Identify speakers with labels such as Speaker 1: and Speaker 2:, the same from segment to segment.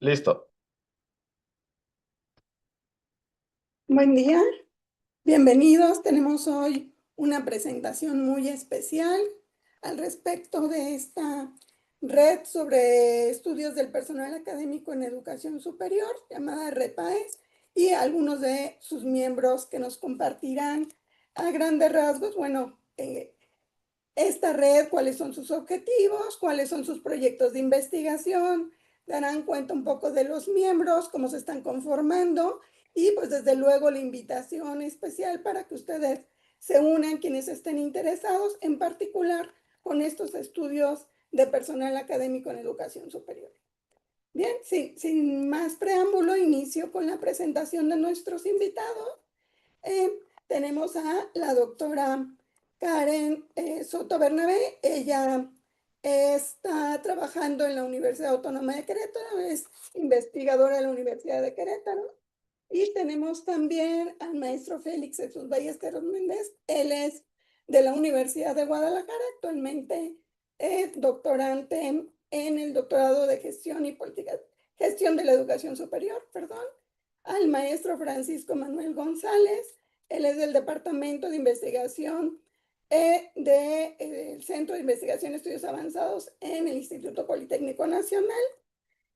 Speaker 1: Listo.
Speaker 2: Buen día, bienvenidos. Tenemos hoy una presentación muy especial al respecto de esta red sobre estudios del personal académico en educación superior, llamada REPAES, y algunos de sus miembros que nos compartirán a grandes rasgos, esta red, cuáles son sus objetivos, cuáles son sus proyectos de investigación, darán cuenta un poco de los miembros, cómo se están conformando y pues desde luego la invitación especial para que ustedes se unan quienes estén interesados, en particular con estos estudios de personal académico en educación superior. Bien, sin más preámbulo, inicio con la presentación de nuestros invitados. Eh, Tenemos a la doctora Karen Soto Bernabé. Ella está trabajando en la Universidad Autónoma de Querétaro, es investigadora de la Universidad de Querétaro. Y tenemos también al maestro Félix Jesús Ballesteros Méndez. Él es de la Universidad de Guadalajara, actualmente es doctorante en el doctorado de gestión y política, gestión de la educación superior, perdón. Al maestro Francisco Manuel González. Él es del Departamento de Investigación del Centro de Investigación y Estudios Avanzados en el Instituto Politécnico Nacional.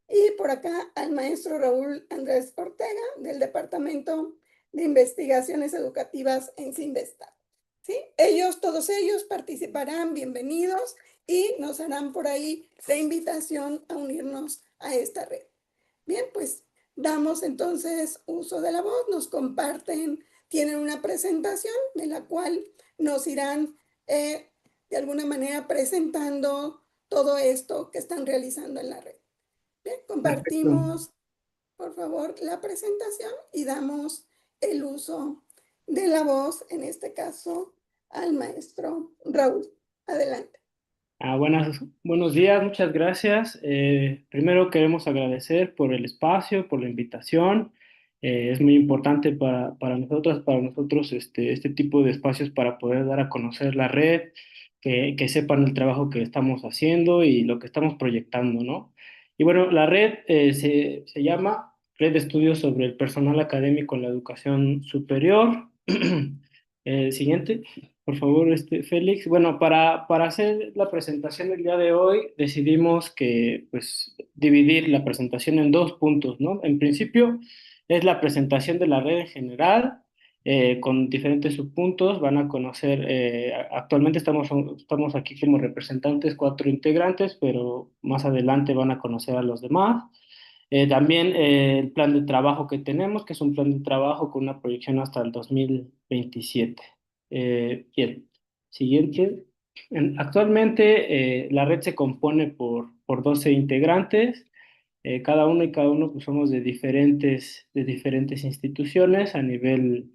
Speaker 2: Y por acá al maestro Raúl Andrés Ortega, del Departamento de Investigaciones Educativas en Cinvestav. ¿Sí? Todos ellos participarán, bienvenidos, y nos harán por ahí la invitación a unirnos a esta red. Bien, pues damos entonces uso de la voz, nos comparten, tienen una presentación de la cual nos irán de alguna manera presentando todo esto que están realizando en la red. Bien,
Speaker 3: Perfecto.
Speaker 2: compartimos por favor la presentación y damos el uso de la voz, en este caso al maestro Raúl. Adelante.
Speaker 3: Buenos días, muchas gracias. Primero queremos agradecer por el espacio, por la invitación. Es muy importante para nosotros este tipo de espacios para poder dar a conocer la red, que sepan el trabajo que estamos haciendo y lo que estamos proyectando, ¿no? Y bueno, la red se llama Red de Estudios sobre el Personal Académico en la Educación Superior. Siguiente. Por favor, Félix. Bueno, para hacer la presentación del día de hoy, decidimos que, pues, dividir la presentación en dos puntos, ¿no? En principio, es la presentación de la red en general, con diferentes subpuntos. Van a conocer, actualmente estamos aquí como representantes, cuatro integrantes, pero más adelante van a conocer a los demás. También el plan de trabajo que tenemos, que es un plan de trabajo con una proyección hasta el 2027. Bien, siguiente. Actualmente la red se compone por 12 integrantes. Cada uno pues, somos de diferentes instituciones a nivel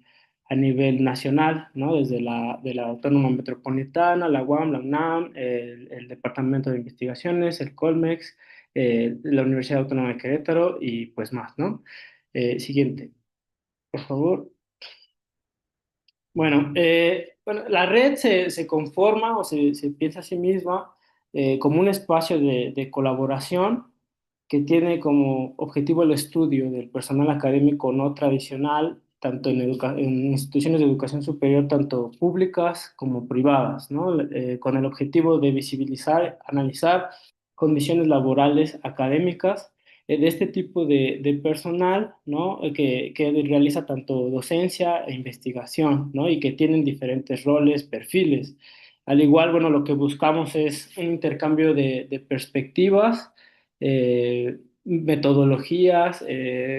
Speaker 3: nacional, ¿no? Desde de la Autónoma Metropolitana, la UAM, la UNAM, el Departamento de Investigaciones, el Colmex, la Universidad Autónoma de Querétaro y pues más, ¿no? Siguiente, por favor. Bueno, la red se conforma o se piensa a sí misma como un espacio de colaboración que tiene como objetivo el estudio del personal académico no tradicional, tanto en instituciones de educación superior, tanto públicas como privadas, ¿no? Con el objetivo de visibilizar, analizar condiciones laborales académicas de este tipo de personal, ¿no? Que realiza tanto docencia e investigación, ¿no? Y que tienen diferentes roles, perfiles. Al igual, bueno, lo que buscamos es un intercambio de perspectivas, metodologías,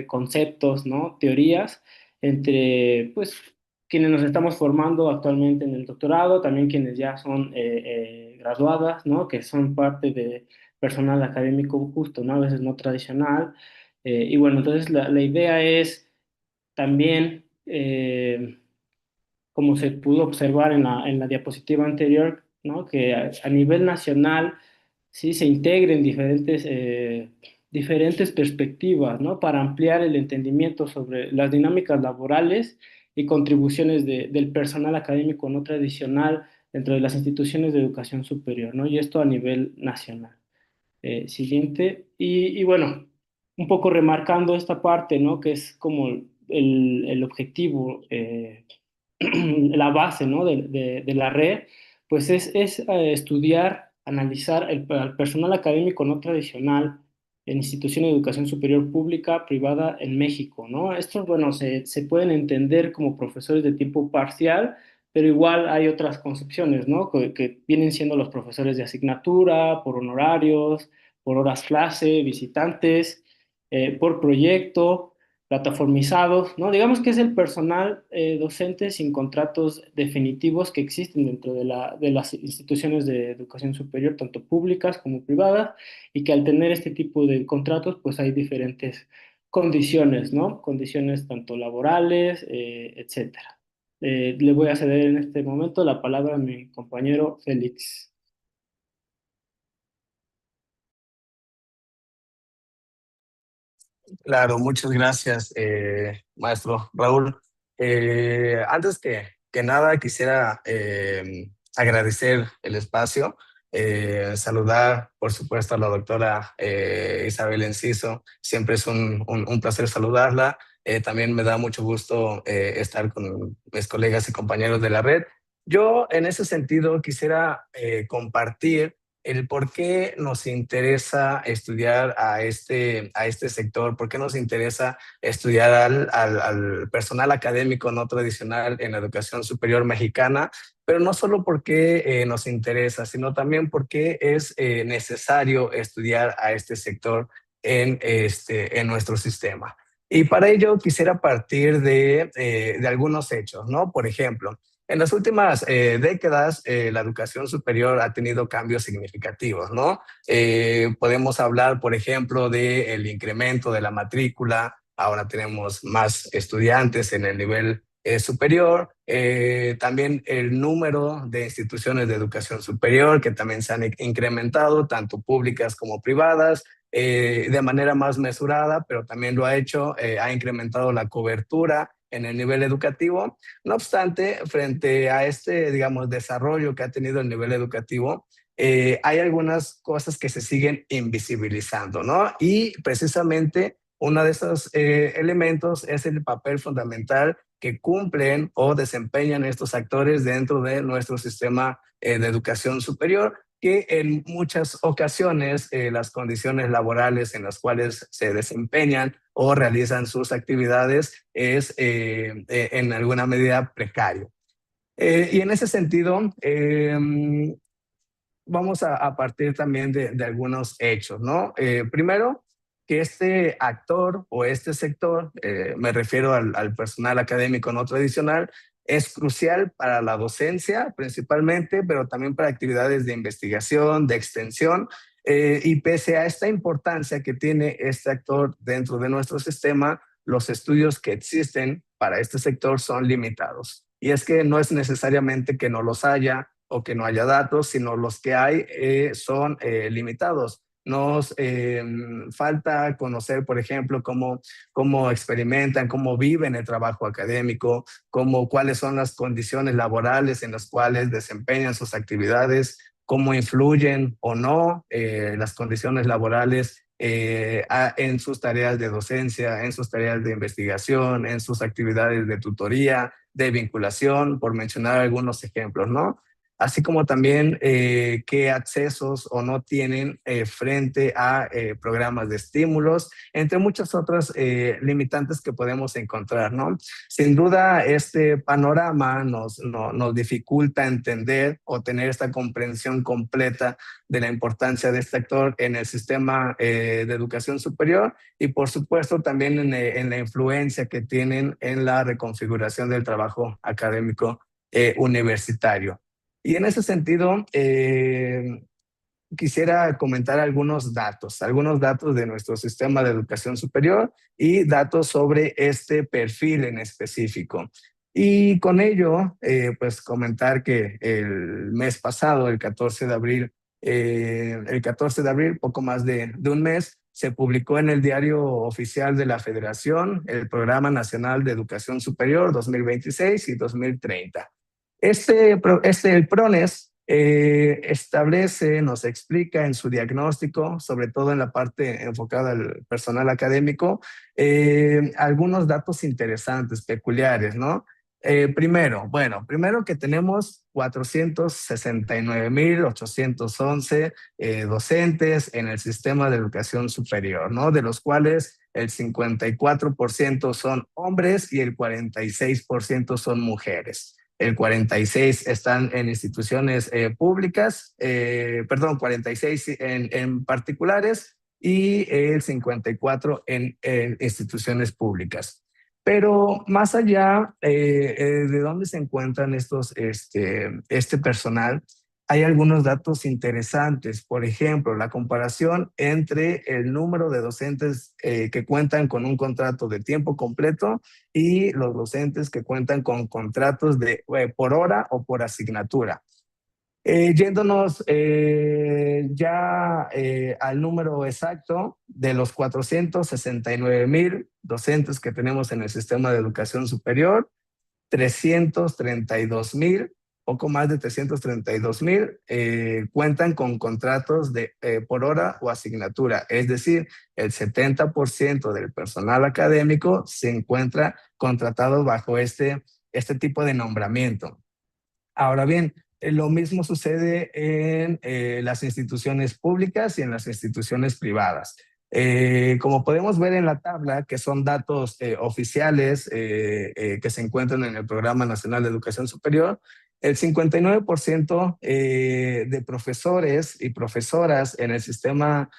Speaker 3: conceptos, ¿no? Teorías entre, pues, quienes nos estamos formando actualmente en el doctorado, también quienes ya son graduadas, ¿no? Que son parte de personal académico justo, ¿no? A veces no tradicional. Y bueno, entonces la idea es también, como se pudo observar en la diapositiva anterior, ¿no? Que a nivel nacional sí se integren diferentes perspectivas, ¿no? Para ampliar el entendimiento sobre las dinámicas laborales y contribuciones del personal académico no tradicional dentro de las instituciones de educación superior, ¿no? Y esto a nivel nacional. Siguiente. Y bueno, un poco remarcando esta parte, ¿no? Que es como el objetivo, la base, ¿no? De la red, pues es estudiar, analizar el personal académico no tradicional en instituciones de educación superior pública, privada en México, ¿no? Estos, bueno, se pueden entender como profesores de tiempo parcial, pero igual hay otras concepciones, ¿no? Que vienen siendo los profesores de asignatura, por honorarios, por horas clase, visitantes, por proyecto, plataformizados, ¿no? Digamos que es el personal docente sin contratos definitivos que existen dentro de las instituciones de educación superior, tanto públicas como privadas, y que al tener este tipo de contratos, pues hay diferentes condiciones, ¿no? Condiciones tanto laborales, etcétera. Le voy a ceder en este momento la palabra a mi compañero Félix.
Speaker 1: Claro, muchas gracias, maestro Raúl. Antes que nada, quisiera agradecer el espacio, saludar, por supuesto, a la doctora Isabel Enciso. Siempre es un placer saludarla. También me da mucho gusto estar con mis colegas y compañeros de la red. Yo, en ese sentido, quisiera compartir el por qué nos interesa estudiar a este sector, por qué nos interesa estudiar al personal académico no tradicional en la educación superior mexicana, pero no solo porque nos interesa, sino también porque es necesario estudiar a este sector en nuestro sistema. Y para ello quisiera partir de algunos hechos, ¿no? Por ejemplo, en las últimas décadas, la educación superior ha tenido cambios significativos, ¿no? Podemos hablar, por ejemplo, del incremento de la matrícula. Ahora tenemos más estudiantes en el nivel superior. También el número de instituciones de educación superior que también se han incrementado, tanto públicas como privadas, de manera más mesurada, pero también lo ha hecho, ha incrementado la cobertura en el nivel educativo. No obstante, frente a este, digamos, desarrollo que ha tenido el nivel educativo, hay algunas cosas que se siguen invisibilizando, ¿no? Y precisamente uno de esos elementos es el papel fundamental que cumplen o desempeñan estos actores dentro de nuestro sistema de educación superior, que en muchas ocasiones las condiciones laborales en las cuales se desempeñan o realizan sus actividades es en alguna medida precario. Y en ese sentido, vamos a partir también de algunos hechos, ¿no? Primero, que este actor o este sector, me refiero al personal académico no tradicional, es crucial para la docencia principalmente, pero también para actividades de investigación, de extensión, y pese a esta importancia que tiene este actor dentro de nuestro sistema, los estudios que existen para este sector son limitados. Y es que no es necesariamente que no los haya o que no haya datos, sino los que hay son limitados. Nos falta conocer, por ejemplo, cómo experimentan, cómo viven el trabajo académico, cuáles son las condiciones laborales en las cuales desempeñan sus actividades, cómo influyen o no las condiciones laborales en sus tareas de docencia, en sus tareas de investigación, en sus actividades de tutoría, de vinculación, por mencionar algunos ejemplos, ¿no? Así como también qué accesos o no tienen frente a programas de estímulos, entre muchas otras limitantes que podemos encontrar, ¿no? Sin duda, este panorama nos dificulta entender o tener esta comprensión completa de la importancia de este actor en el sistema de educación superior y, por supuesto, también en la influencia que tienen en la reconfiguración del trabajo académico universitario. Y en ese sentido, quisiera comentar algunos datos de nuestro sistema de educación superior y datos sobre este perfil en específico. Y con ello, pues comentar que el mes pasado, el 14 de abril, poco más de un mes, se publicó en el Diario Oficial de la Federación el Programa Nacional de Educación Superior 2026 y 2030. El PRONES establece, nos explica en su diagnóstico, sobre todo en la parte enfocada al personal académico, algunos datos interesantes, peculiares, ¿no? Primero que tenemos 469,811 docentes en el sistema de educación superior, ¿no? De los cuales el 54% son hombres y el 46% son mujeres. El 46 están en instituciones públicas, perdón, 46 en particulares y el 54 en instituciones públicas. Pero más allá de dónde se encuentran este personal, hay algunos datos interesantes. Por ejemplo, la comparación entre el número de docentes que cuentan con un contrato de tiempo completo y los docentes que cuentan con contratos de por hora o por asignatura. Yéndonos ya al número exacto de los 469,000 docentes que tenemos en el sistema de educación superior, 332,000, poco más de 332,000, cuentan con contratos de, por hora o asignatura. Es decir, el 70% del personal académico se encuentra contratado bajo este tipo de nombramiento. Ahora bien, lo mismo sucede en las instituciones públicas y en las instituciones privadas. Como podemos ver en la tabla, que son datos oficiales que se encuentran en el Programa Nacional de Educación Superior, el 59% de profesores y profesoras en el sistema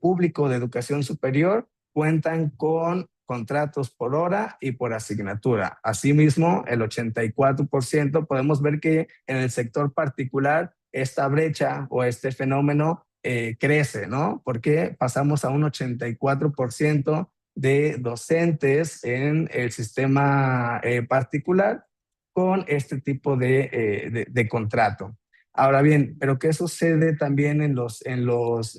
Speaker 1: público de educación superior cuentan con contratos por hora y por asignatura. Asimismo, el 84% podemos ver que en el sector particular esta brecha o este fenómeno crece, ¿no? Porque pasamos a un 84% de docentes en el sistema particular con este tipo de contrato. Ahora bien, pero ¿qué sucede también en los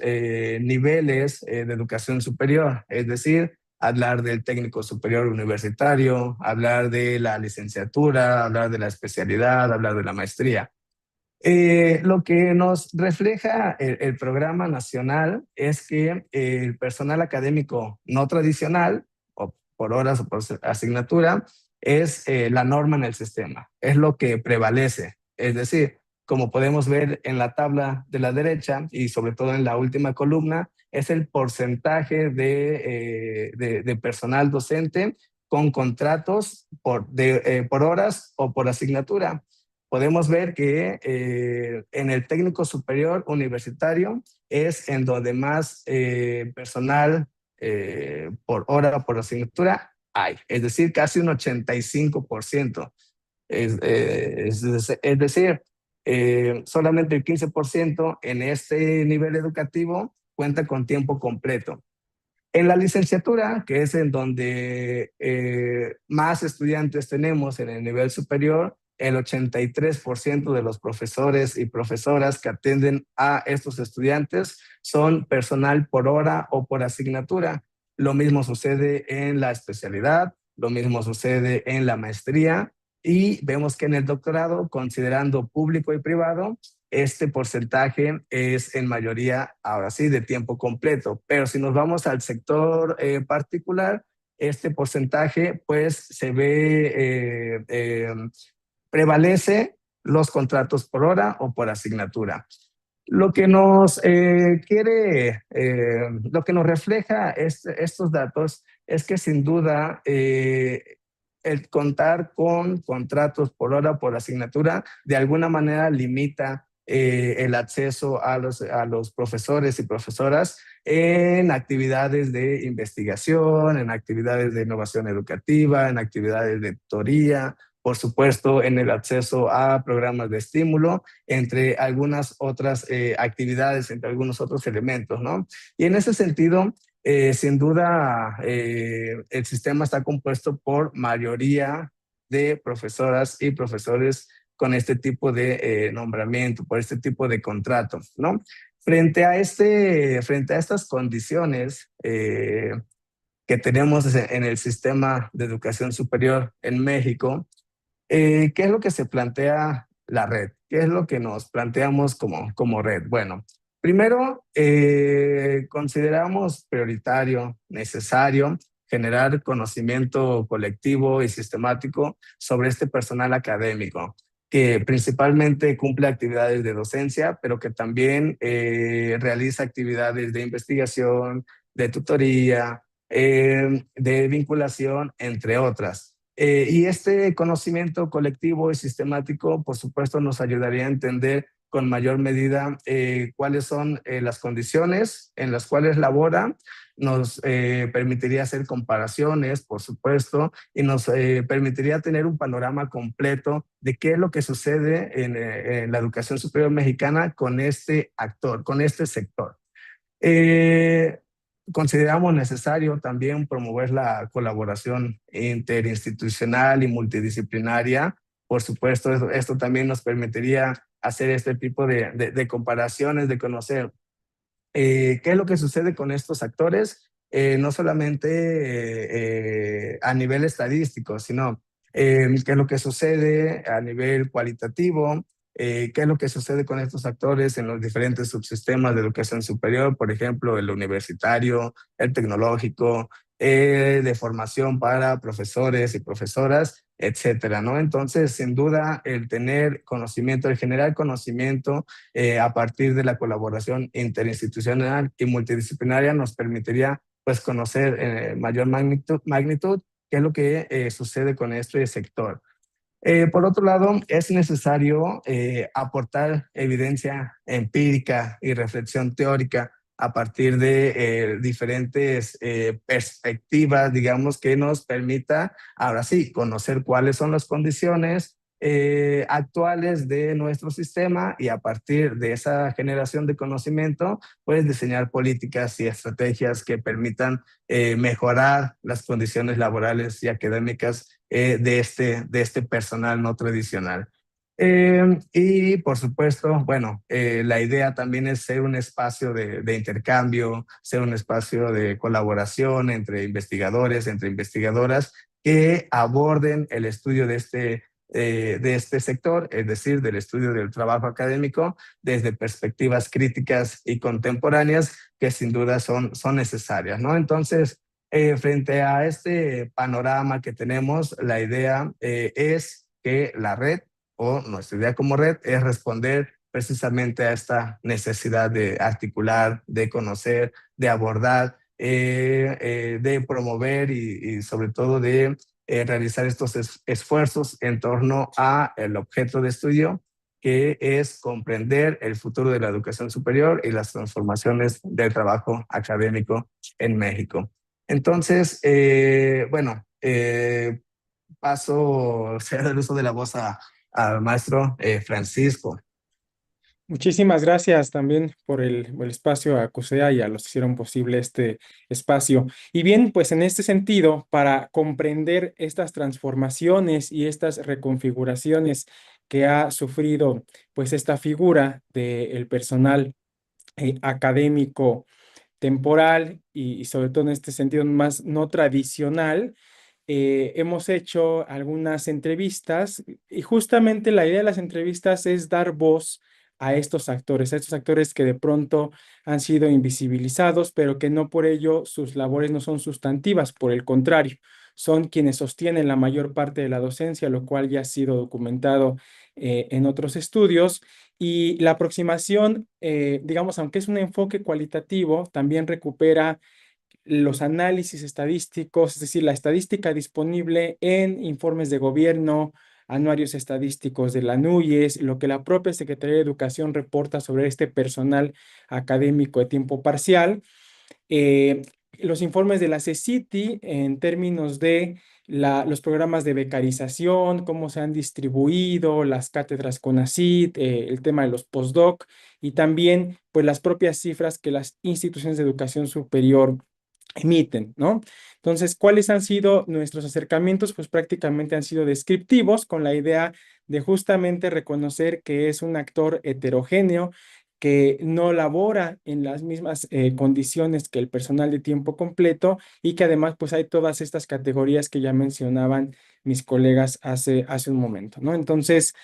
Speaker 1: niveles de educación superior? Es decir, hablar del técnico superior universitario, hablar de la licenciatura, hablar de la especialidad, hablar de la maestría. Lo que nos refleja el programa nacional es que el personal académico no tradicional, o por horas o por asignatura, es la norma en el sistema, es lo que prevalece. Es decir, como podemos ver en la tabla de la derecha y sobre todo en la última columna, es el porcentaje de personal docente con contratos por horas o por asignatura. Podemos ver que en el técnico superior universitario es en donde más personal por hora, por asignatura hay, es decir, casi un 85%. Es decir, solamente el 15% en este nivel educativo cuenta con tiempo completo. En la licenciatura, que es en donde más estudiantes tenemos en el nivel superior, el 83% de los profesores y profesoras que atienden a estos estudiantes son personal por hora o por asignatura. Lo mismo sucede en la especialidad, lo mismo sucede en la maestría y vemos que en el doctorado, considerando público y privado, este porcentaje es en mayoría, ahora sí, de tiempo completo. Pero si nos vamos al sector particular, este porcentaje pues se ve, prevalece los contratos por hora o por asignatura. Lo que nos lo que nos refleja estos datos es que sin duda el contar con contratos por hora o por asignatura de alguna manera limita el acceso a los profesores y profesoras en actividades de investigación, en actividades de innovación educativa, en actividades de tutoría, por supuesto, en el acceso a programas de estímulo, entre algunas otras actividades, entre algunos otros elementos, ¿no? Y en ese sentido, sin duda, el sistema está compuesto por mayoría de profesoras y profesores con este tipo de nombramiento, por este tipo de contrato, ¿no? Frente a estas condiciones que tenemos en el sistema de educación superior en México, ¿qué es lo que se plantea la red? ¿qué es lo que nos planteamos como red? Bueno, primero, consideramos prioritario, necesario, generar conocimiento colectivo y sistemático sobre este personal académico, que principalmente cumple actividades de docencia, pero que también realiza actividades de investigación, de tutoría, de vinculación, entre otras. Y este conocimiento colectivo y sistemático, por supuesto, nos ayudaría a entender con mayor medida cuáles son las condiciones en las cuales labora, nos permitiría hacer comparaciones, por supuesto, y nos permitiría tener un panorama completo de qué es lo que sucede en la educación superior mexicana con este actor, con este sector. Eh, Consideramos necesario también promover la colaboración interinstitucional y multidisciplinaria. Por supuesto, esto también nos permitiría hacer este tipo de comparaciones, de conocer qué es lo que sucede con estos actores, no solamente a nivel estadístico, sino qué es lo que sucede a nivel cualitativo, qué es lo que sucede con estos actores en los diferentes subsistemas de educación superior, por ejemplo, el universitario, el tecnológico, de formación para profesores y profesoras, etcétera, ¿no? Entonces, sin duda, el tener conocimiento, el generar conocimiento a partir de la colaboración interinstitucional y multidisciplinaria nos permitiría pues conocer mayor magnitud qué es lo que sucede con este sector. Por otro lado, es necesario aportar evidencia empírica y reflexión teórica a partir de diferentes perspectivas, digamos, que nos permita, ahora sí, conocer cuáles son las condiciones actuales de nuestro sistema y a partir de esa generación de conocimiento, pues diseñar políticas y estrategias que permitan mejorar las condiciones laborales y académicas de este personal no tradicional. Y por supuesto, bueno, la idea también es ser un espacio de intercambio, ser un espacio de colaboración entre investigadores, entre investigadoras que aborden el estudio de este sector, es decir, del estudio del trabajo académico desde perspectivas críticas y contemporáneas que sin duda son necesarias, ¿no? Entonces, frente a este panorama que tenemos, la idea es que la red o nuestra idea como red es responder precisamente a esta necesidad de articular, de conocer, de abordar, de promover y sobre todo de realizar estos esfuerzos en torno a el objeto de estudio, que es comprender el futuro de la educación superior y las transformaciones del trabajo académico en México. Entonces, bueno, paso, cedo el uso de la voz al maestro Francisco.
Speaker 4: Muchísimas gracias también por el espacio a CUSEA y a los que hicieron posible este espacio. Y bien, pues en este sentido, para comprender estas transformaciones y estas reconfiguraciones que ha sufrido pues esta figura del personal académico temporal y sobre todo en este sentido más no tradicional, hemos hecho algunas entrevistas y justamente la idea de las entrevistas es dar voz a estos actores que de pronto han sido invisibilizados, pero que no por ello sus labores no son sustantivas, por el contrario, son quienes sostienen la mayor parte de la docencia, lo cual ya ha sido documentado en otros estudios. Y la aproximación, digamos, aunque es un enfoque cualitativo, también recupera los análisis estadísticos, es decir, la estadística disponible en informes de gobierno, anuarios estadísticos de la NUYES, lo que la propia Secretaría de Educación reporta sobre este personal académico de tiempo parcial, eh, los informes de la CECITI en términos de los programas de becarización, cómo se han distribuido, las cátedras CONACYT, el tema de los postdoc y también pues las propias cifras que las instituciones de educación superior emiten, ¿no? Entonces, ¿cuáles han sido nuestros acercamientos? Pues prácticamente han sido descriptivos con la idea de justamente reconocer que es un actor heterogéneo, que no labora en las mismas condiciones que el personal de tiempo completo y que además pues hay todas estas categorías que ya mencionaban mis colegas hace un momento, ¿no? Entonces,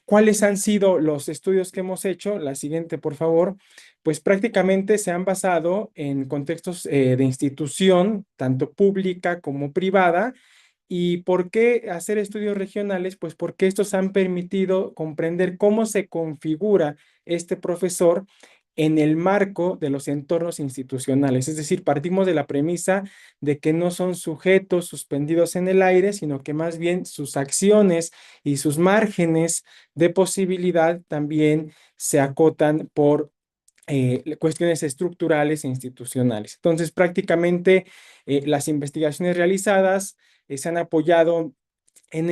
Speaker 4: ¿Cuáles han sido los estudios que hemos hecho? La siguiente, por favor. Pues prácticamente se han basado en contextos de institución, tanto pública como privada. ¿Y por qué hacer estudios regionales? Pues porque estos han permitido comprender cómo se configura este profesor en el marco de los entornos institucionales. Es decir, partimos de la premisa de que no son sujetos suspendidos en el aire, sino que más bien sus acciones y sus márgenes de posibilidad también se acotan por cuestiones estructurales e institucionales. Entonces, prácticamente las investigaciones realizadas se han apoyado en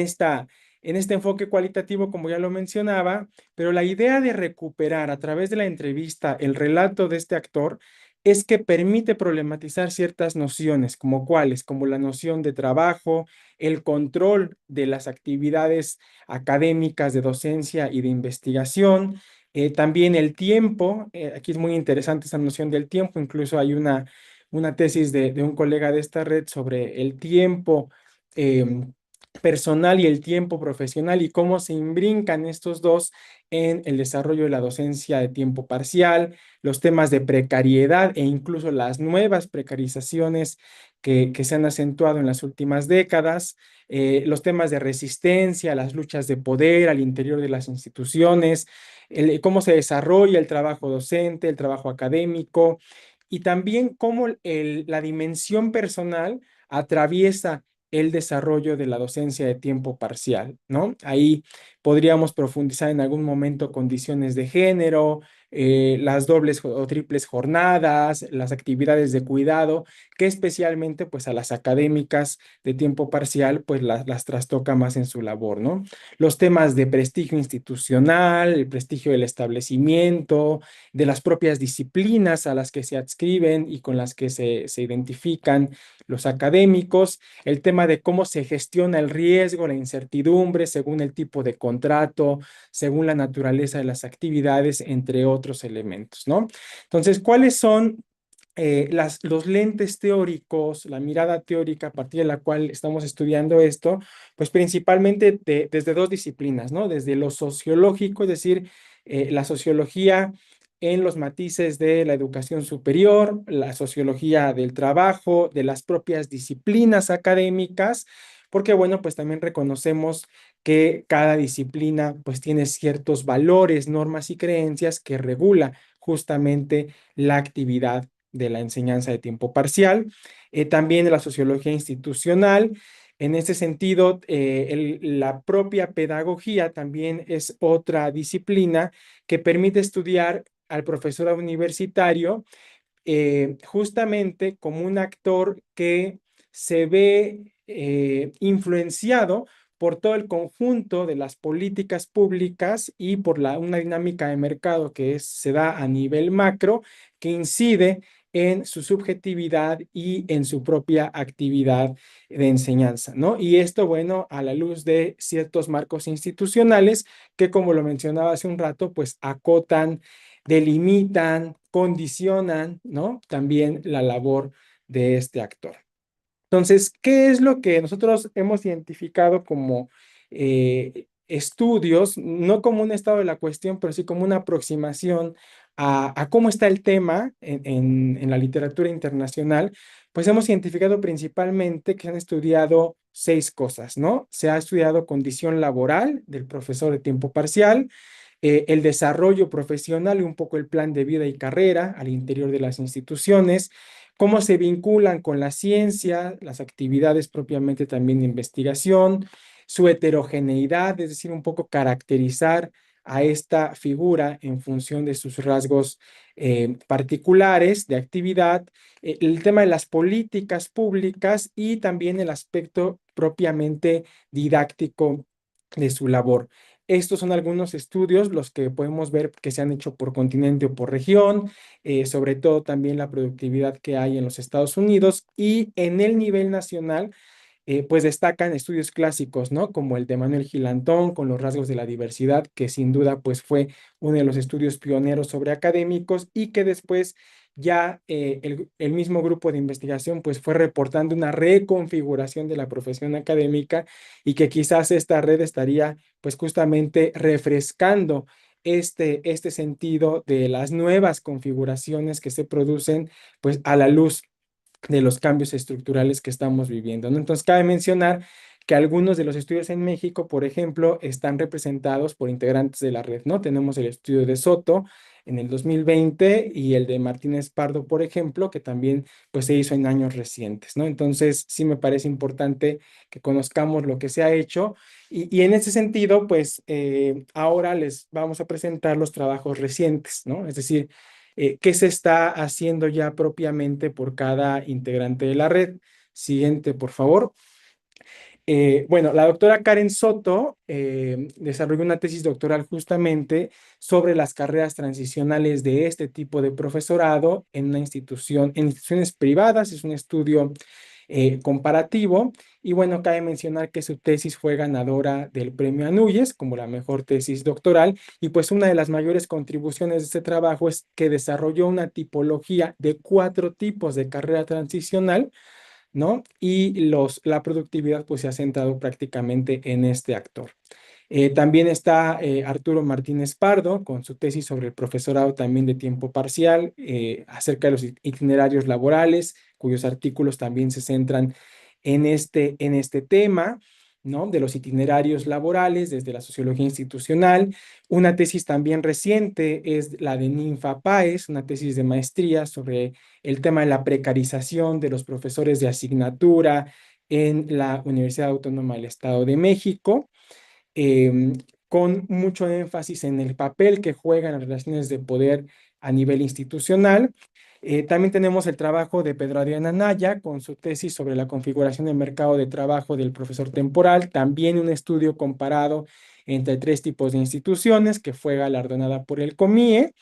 Speaker 4: en este enfoque cualitativo, como ya lo mencionaba, pero la idea de recuperar a través de la entrevista el relato de este actor es que permite problematizar ciertas nociones, como cuáles, como la noción de trabajo, el control de las actividades académicas de docencia y de investigación, también el tiempo. Aquí es muy interesante esa noción del tiempo, incluso hay una tesis de un colega de esta red sobre el tiempo personal y el tiempo profesional y cómo se imbrincan estos dos en el desarrollo de la docencia de tiempo parcial, los temas de precariedad e incluso las nuevas precarizaciones que se han acentuado en las últimas décadas, los temas de resistencia, las luchas de poder al interior de las instituciones, cómo se desarrolla el trabajo docente, el trabajo académico y también cómo la dimensión personal atraviesa el desarrollo de la docencia de tiempo parcial, ¿no? Ahí podríamos profundizar en algún momento condiciones de género, las dobles o triples jornadas, las actividades de cuidado, que especialmente pues a las académicas de tiempo parcial pues las trastoca más en su labor, ¿no? Los temas de prestigio institucional, el prestigio del establecimiento, de las propias disciplinas a las que se adscriben y con las que se identifican los académicos, el tema de cómo se gestiona el riesgo, la incertidumbre según el tipo de contrato, según la naturaleza de las actividades, entre otros elementos, ¿no? Entonces, ¿cuáles son los lentes teóricos, la mirada teórica a partir de la cual estamos estudiando esto? Pues principalmente desde dos disciplinas, ¿no? Desde lo sociológico, es decir, la sociología en los matices de la educación superior, la sociología del trabajo, de las propias disciplinas académicas, porque bueno, pues también reconocemos que cada disciplina pues tiene ciertos valores, normas y creencias que regula justamente la actividad de la enseñanza de tiempo parcial. También la sociología institucional. En este sentido, la propia pedagogía también es otra disciplina que permite estudiar al profesor universitario justamente como un actor que se ve influenciado por todo el conjunto de las políticas públicas y por una dinámica de mercado que se da a nivel macro, que incide en su subjetividad y en su propia actividad de enseñanza, ¿no? Y esto, bueno, a la luz de ciertos marcos institucionales que, como lo mencionaba hace un rato, pues acotan, delimitan, condicionan, ¿no? También la labor de este actor. Entonces, ¿qué es lo que nosotros hemos identificado como estudios, no como un estado de la cuestión, pero sí como una aproximación a cómo está el tema en la literatura internacional? Pues hemos identificado principalmente que se han estudiado 6 cosas, ¿no? Se ha estudiado condición laboral del profesor de tiempo parcial, el desarrollo profesional y un poco el plan de vida y carrera al interior de las instituciones, cómo se vinculan con la ciencia, las actividades propiamente también de investigación, su heterogeneidad, es decir, un poco caracterizar a esta figura en función de sus rasgos particulares de actividad, el tema de las políticas públicas y también el aspecto propiamente didáctico de su labor. Estos son algunos estudios, los que podemos ver que se han hecho por continente o por región, sobre todo también la productividad que hay en los Estados Unidos y en el nivel nacional, pues destacan estudios clásicos, ¿no? Como el de Manuel Gilantón con los rasgos de la diversidad, que sin duda pues fue uno de los estudios pioneros sobre académicos y que después ya el mismo grupo de investigación pues fue reportando una reconfiguración de la profesión académica y que quizás esta red estaría pues justamente refrescando este sentido de las nuevas configuraciones que se producen pues a la luz de los cambios estructurales que estamos viviendo, ¿no? Entonces, cabe mencionar que algunos de los estudios en México, por ejemplo, están representados por integrantes de la red, ¿no? Tenemos el estudio de Soto en el 2020 y el de Martínez Pardo, por ejemplo, que también pues, se hizo en años recientes, ¿no? Entonces, sí me parece importante que conozcamos lo que se ha hecho y en ese sentido, pues ahora les vamos a presentar los trabajos recientes, ¿no? Es decir, qué se está haciendo ya propiamente por cada integrante de la red. Siguiente, por favor. Bueno, la doctora Karen Soto desarrolló una tesis doctoral justamente sobre las carreras transicionales de este tipo de profesorado en una institución, en instituciones privadas. Es un estudio comparativo. Y bueno, cabe mencionar que su tesis fue ganadora del premio Anuyes como la mejor tesis doctoral. Y pues una de las mayores contribuciones de este trabajo es que desarrolló una tipología de 4 tipos de carrera transicional, ¿no? Y la productividad pues se ha centrado prácticamente en este actor. También está Arturo Martínez Pardo con su tesis sobre el profesorado también de tiempo parcial acerca de los itinerarios laborales, cuyos artículos también se centran en este tema, ¿no? De los itinerarios laborales desde la sociología institucional. Una tesis también reciente es la de Ninfa Páez, una tesis de maestría sobre el tema de la precarización de los profesores de asignatura en la Universidad Autónoma del Estado de México, eh, con mucho énfasis en el papel que juegan las relaciones de poder a nivel institucional. También tenemos el trabajo de Pedro Adrián Anaya con su tesis sobre la configuración del mercado de trabajo del profesor temporal, también un estudio comparado entre 3 tipos de instituciones que fue galardonada por el COMIE.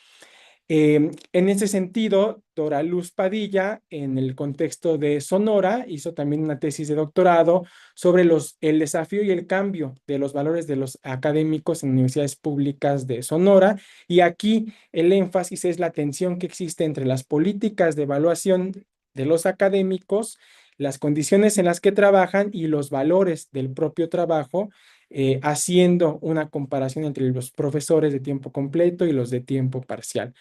Speaker 4: En ese sentido, Dora Luz Padilla, en el contexto de Sonora, hizo también una tesis de doctorado sobre el desafío y el cambio de los valores de los académicos en universidades públicas de Sonora. Y aquí el énfasis es la tensión que existe entre las políticas de evaluación de los académicos, las condiciones en las que trabajan y los valores del propio trabajo, haciendo una comparación entre los profesores de tiempo completo y los de tiempo parcial.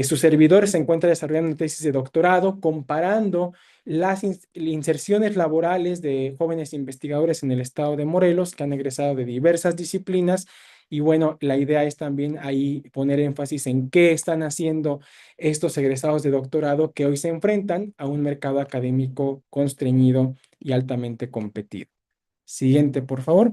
Speaker 4: Su servidor se encuentra desarrollando una tesis de doctorado comparando las inserciones laborales de jóvenes investigadores en el estado de Morelos que han egresado de diversas disciplinas. Y bueno, la idea es también ahí poner énfasis en qué están haciendo estos egresados de doctorado que hoy se enfrentan a un mercado académico constreñido y altamente competido. Siguiente, por favor.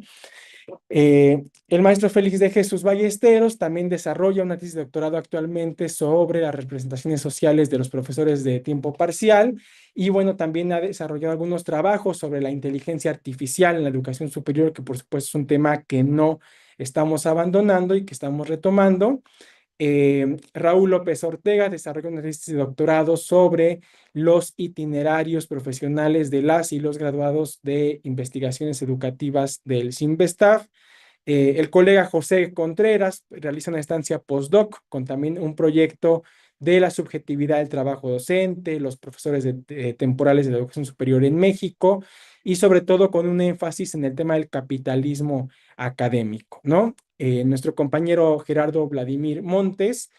Speaker 4: El maestro Félix de Jesús Ballesteros también desarrolla una tesis de doctorado actualmente sobre las representaciones sociales de los profesores de tiempo parcial y bueno, también ha desarrollado algunos trabajos sobre la inteligencia artificial en la educación superior, que por supuesto es un tema que no estamos abandonando y que estamos retomando. Raúl López Ortega desarrolló una tesis de doctorado sobre los itinerarios profesionales de las y los graduados de investigaciones educativas del CIMBESTAF. El colega José Contreras realiza una estancia postdoc con también un proyecto de la subjetividad del trabajo docente, los profesores temporales de la educación superior en México y sobre todo con un énfasis en el tema del capitalismo académico, ¿no? Nuestro compañero Gerardo Vladimir Montes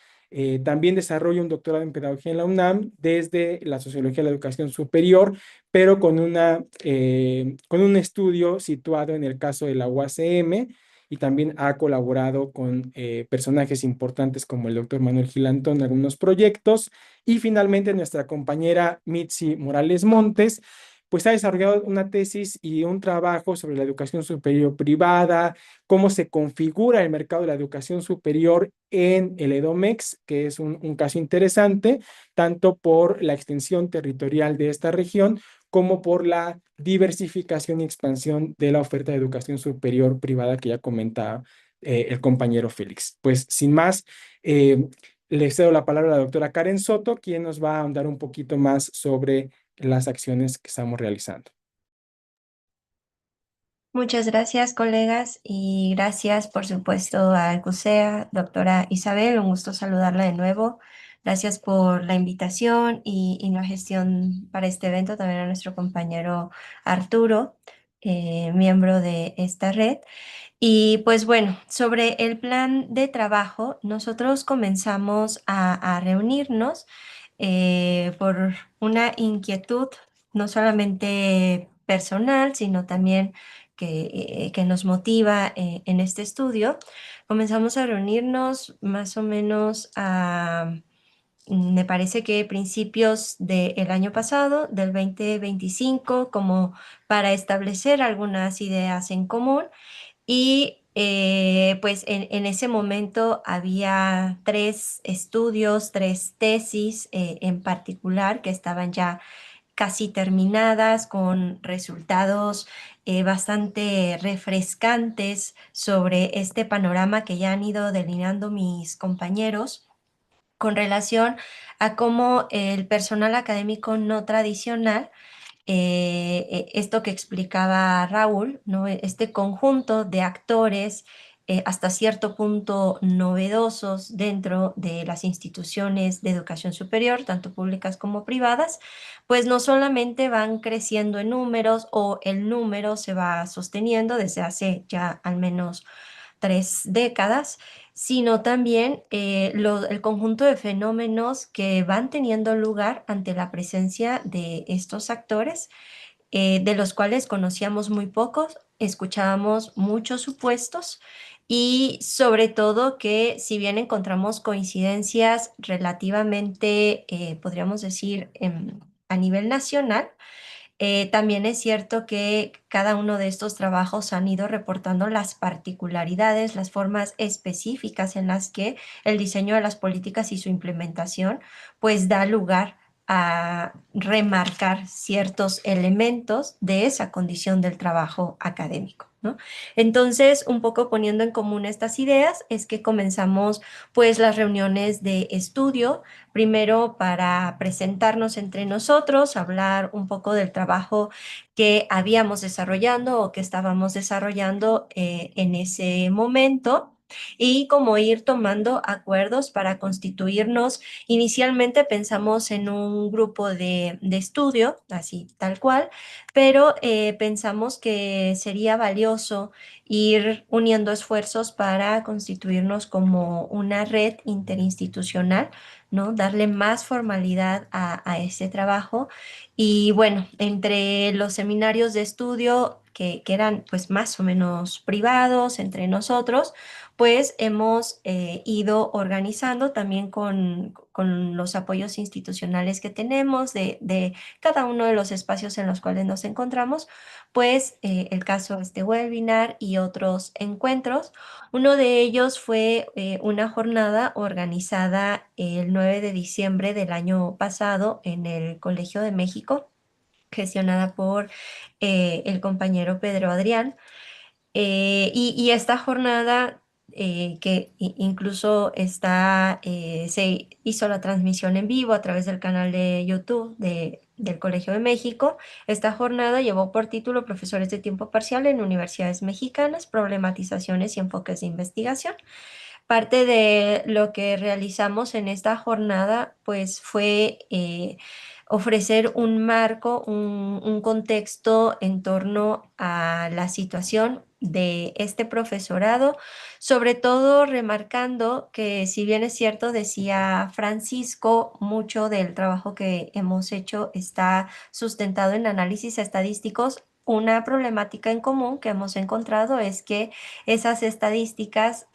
Speaker 4: también desarrolla un doctorado en pedagogía en la UNAM desde la sociología de la educación superior, pero con un estudio situado en el caso de la UACM, y también ha colaborado con personajes importantes como el doctor Manuel Gilantón en algunos proyectos. Y finalmente nuestra compañera Mitzi Morales Montes, pues ha desarrollado una tesis y un trabajo sobre la educación superior privada, cómo se configura el mercado de la educación superior en el EDOMEX, que es un caso interesante, tanto por la extensión territorial de esta región, como por la diversificación y expansión de la oferta de educación superior privada que ya comentaba el compañero Félix. Pues sin más, le cedo la palabra a la doctora Karen Soto, quien nos va a ahondar un poquito más sobre las acciones que estamos realizando.
Speaker 5: Muchas gracias, colegas, y gracias, por supuesto, a Alcusea, doctora Isabel, un gusto saludarla de nuevo. Gracias por la invitación y la gestión para este evento, también a nuestro compañero Arturo, miembro de esta red. Y pues bueno, sobre el plan de trabajo, nosotros comenzamos a reunirnos por una inquietud no solamente personal, sino también que nos motiva en este estudio. Comenzamos a reunirnos más o menos me parece que principios del año pasado, del 2025, como para establecer algunas ideas en común y pues en ese momento había 3 estudios, 3 tesis en particular que estaban ya casi terminadas con resultados bastante refrescantes sobre este panorama que ya han ido delineando mis compañeros con relación a cómo el personal académico no tradicional esto que explicaba Raúl, ¿no? Este conjunto de actores hasta cierto punto novedosos dentro de las instituciones de educación superior, tanto públicas como privadas, pues no solamente van creciendo en números o el número se va sosteniendo desde hace ya al menos 3 décadas, sino también el conjunto de fenómenos que van teniendo lugar ante la presencia de estos actores, de los cuales conocíamos muy pocos, escuchábamos muchos supuestos y sobre todo que si bien encontramos coincidencias relativamente, podríamos decir, a nivel nacional, también es cierto que cada uno de estos trabajos han ido reportando las particularidades, las formas específicas en las que el diseño de las políticas y su implementación pues da lugar a remarcar ciertos elementos de esa condición del trabajo académico, ¿no? Entonces, un poco poniendo en común estas ideas es que comenzamos pues las reuniones de estudio, primero para presentarnos entre nosotros, hablar un poco del trabajo que habíamos desarrollando o que estábamos desarrollando en ese momento y como ir tomando acuerdos para constituirnos. Inicialmente pensamos en un grupo de estudio, así tal cual, pero pensamos que sería valioso ir uniendo esfuerzos para constituirnos como una red interinstitucional, ¿no? Darle más formalidad a ese trabajo. Y bueno, entre los seminarios de estudio que eran pues más o menos privados entre nosotros, pues hemos ido organizando también con los apoyos institucionales que tenemos de cada uno de los espacios en los cuales nos encontramos, pues el caso de este webinar y otros encuentros. Uno de ellos fue una jornada organizada el 9 de diciembre del año pasado en el Colegio de México, gestionada por el compañero Pedro Adrián. Y esta jornada que incluso se hizo la transmisión en vivo a través del canal de YouTube del Colegio de México. Esta jornada llevó por título Profesores de tiempo parcial en universidades mexicanas, problematizaciones y enfoques de investigación. Parte de lo que realizamos en esta jornada, pues fue ofrecer un marco, un contexto en torno a la situación de este profesorado, sobre todo remarcando que si bien es cierto, decía Francisco, mucho del trabajo que hemos hecho está sustentado en análisis estadísticos. Una problemática en común que hemos encontrado es que esas estadísticas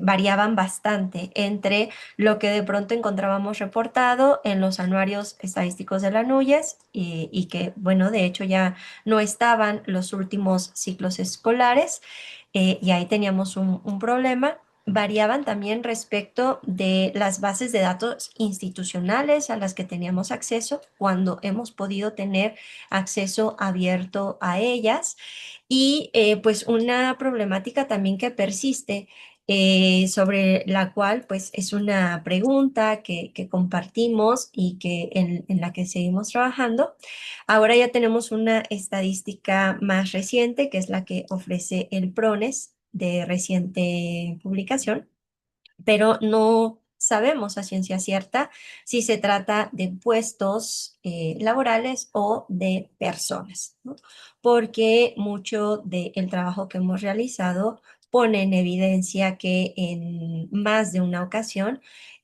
Speaker 5: variaban bastante entre lo que de pronto encontrábamos reportado en los anuarios estadísticos de la NUYES y que, bueno, de hecho ya no estaban los últimos ciclos escolares y ahí teníamos un problema. Variaban también respecto de las bases de datos institucionales a las que teníamos acceso cuando hemos podido tener acceso abierto a ellas y pues una problemática también que persiste sobre la cual pues es una pregunta que compartimos y que en la que seguimos trabajando. Ahora ya tenemos una estadística más reciente que es la que ofrece el PRONES de reciente publicación, pero no sabemos a ciencia cierta si se trata de puestos laborales o de personas, ¿no? Porque mucho del trabajo que hemos realizado pone en evidencia que en más de una ocasión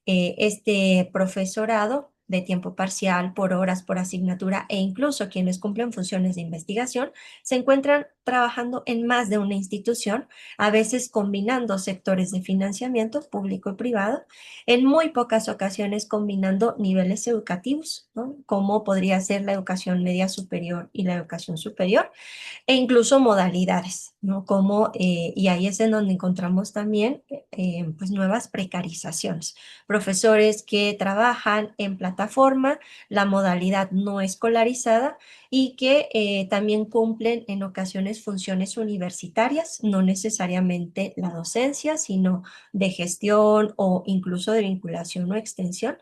Speaker 5: este profesorado de tiempo parcial, por horas, por asignatura e incluso quienes cumplen funciones de investigación se encuentran trabajando en más de una institución, a veces combinando sectores de financiamiento público y privado, en muy pocas ocasiones combinando niveles educativos, ¿no? Como podría ser la educación media superior y la educación superior e incluso modalidades, ¿no? Como, y ahí es en donde encontramos también pues nuevas precarizaciones. Profesores que trabajan en plataforma, la modalidad no escolarizada y que también cumplen en ocasiones funciones universitarias, no necesariamente la docencia, sino de gestión o incluso de vinculación o extensión.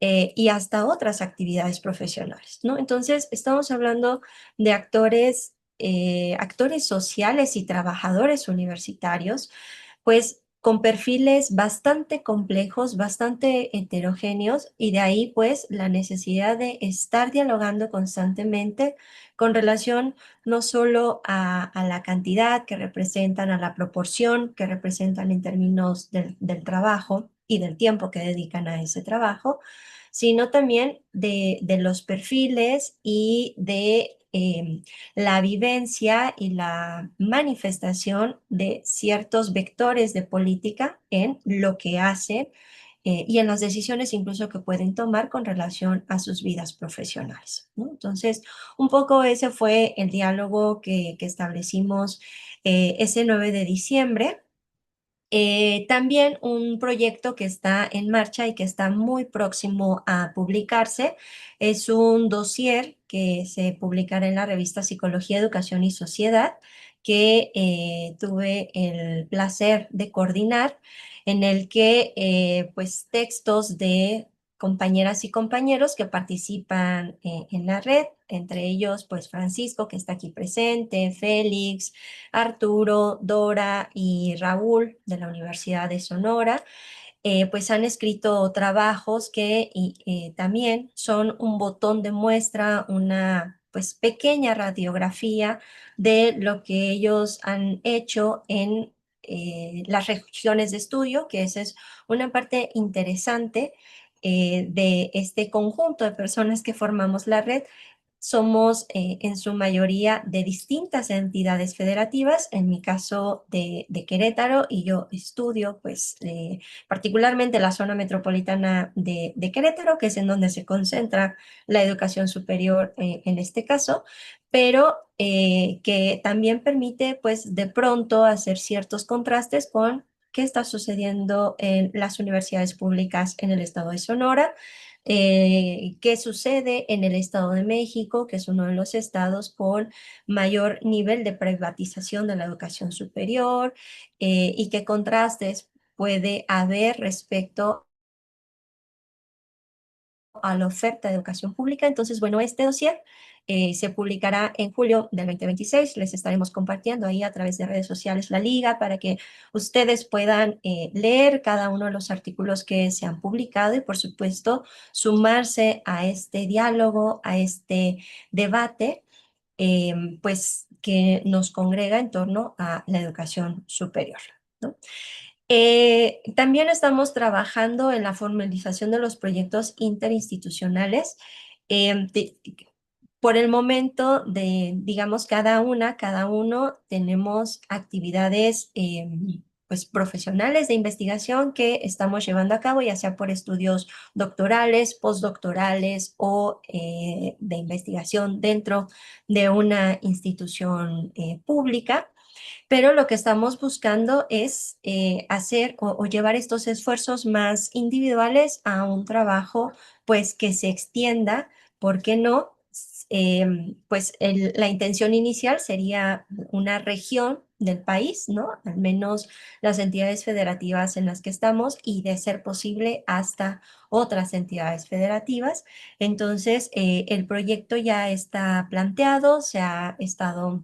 Speaker 5: Y hasta otras actividades profesionales, ¿no? Entonces, estamos hablando de actores sociales y trabajadores universitarios, pues con perfiles bastante complejos, bastante heterogéneos, y de ahí pues la necesidad de estar dialogando constantemente con relación no solo a la cantidad que representan, a la proporción que representan en términos del trabajo y del tiempo que dedican a ese trabajo, sino también de los perfiles y de la vivencia y la manifestación de ciertos vectores de política en lo que hacen y en las decisiones incluso que pueden tomar con relación a sus vidas profesionales, ¿no? Entonces, un poco ese fue el diálogo que establecimos ese 9 de diciembre. También un proyecto que está en marcha y que está muy próximo a publicarse es un dossier que se publicará en la revista Psicología, Educación y Sociedad, que tuve el placer de coordinar, en el que pues textos de compañeras y compañeros que participan en la red, entre ellos pues Francisco, que está aquí presente, Félix, Arturo, Dora y Raúl de la Universidad de Sonora, pues han escrito trabajos que también son un botón de muestra, una pues pequeña radiografía de lo que ellos han hecho en las regiones de estudio, que esa es una parte interesante de este conjunto de personas que formamos la red. Somos en su mayoría de distintas entidades federativas, en mi caso de Querétaro, y yo estudio pues particularmente la zona metropolitana de Querétaro, que es en donde se concentra la educación superior en este caso, pero que también permite pues de pronto hacer ciertos contrastes con qué está sucediendo en las universidades públicas en el estado de Sonora, qué sucede en el Estado de México, que es uno de los estados con mayor nivel de privatización de la educación superior, y qué contrastes puede haber respecto a la oferta de educación pública. Entonces, bueno, este dossier se publicará en julio del 2026. Les estaremos compartiendo ahí a través de redes sociales la liga para que ustedes puedan leer cada uno de los artículos que se han publicado y, por supuesto, sumarse a este diálogo, a este debate, pues que nos congrega en torno a la educación superior, ¿no? También estamos trabajando en la formalización de los proyectos interinstitucionales. Em, de- por el momento, digamos, cada uno tenemos actividades pues, profesionales de investigación que estamos llevando a cabo, ya sea por estudios doctorales, postdoctorales o de investigación dentro de una institución pública. Pero lo que estamos buscando es hacer o llevar estos esfuerzos más individuales a un trabajo pues que se extienda, ¿por qué no? Pues la intención inicial sería una región del país, ¿no? Al menos las entidades federativas en las que estamos y de ser posible hasta otras entidades federativas. Entonces, el proyecto ya está planteado, se ha estado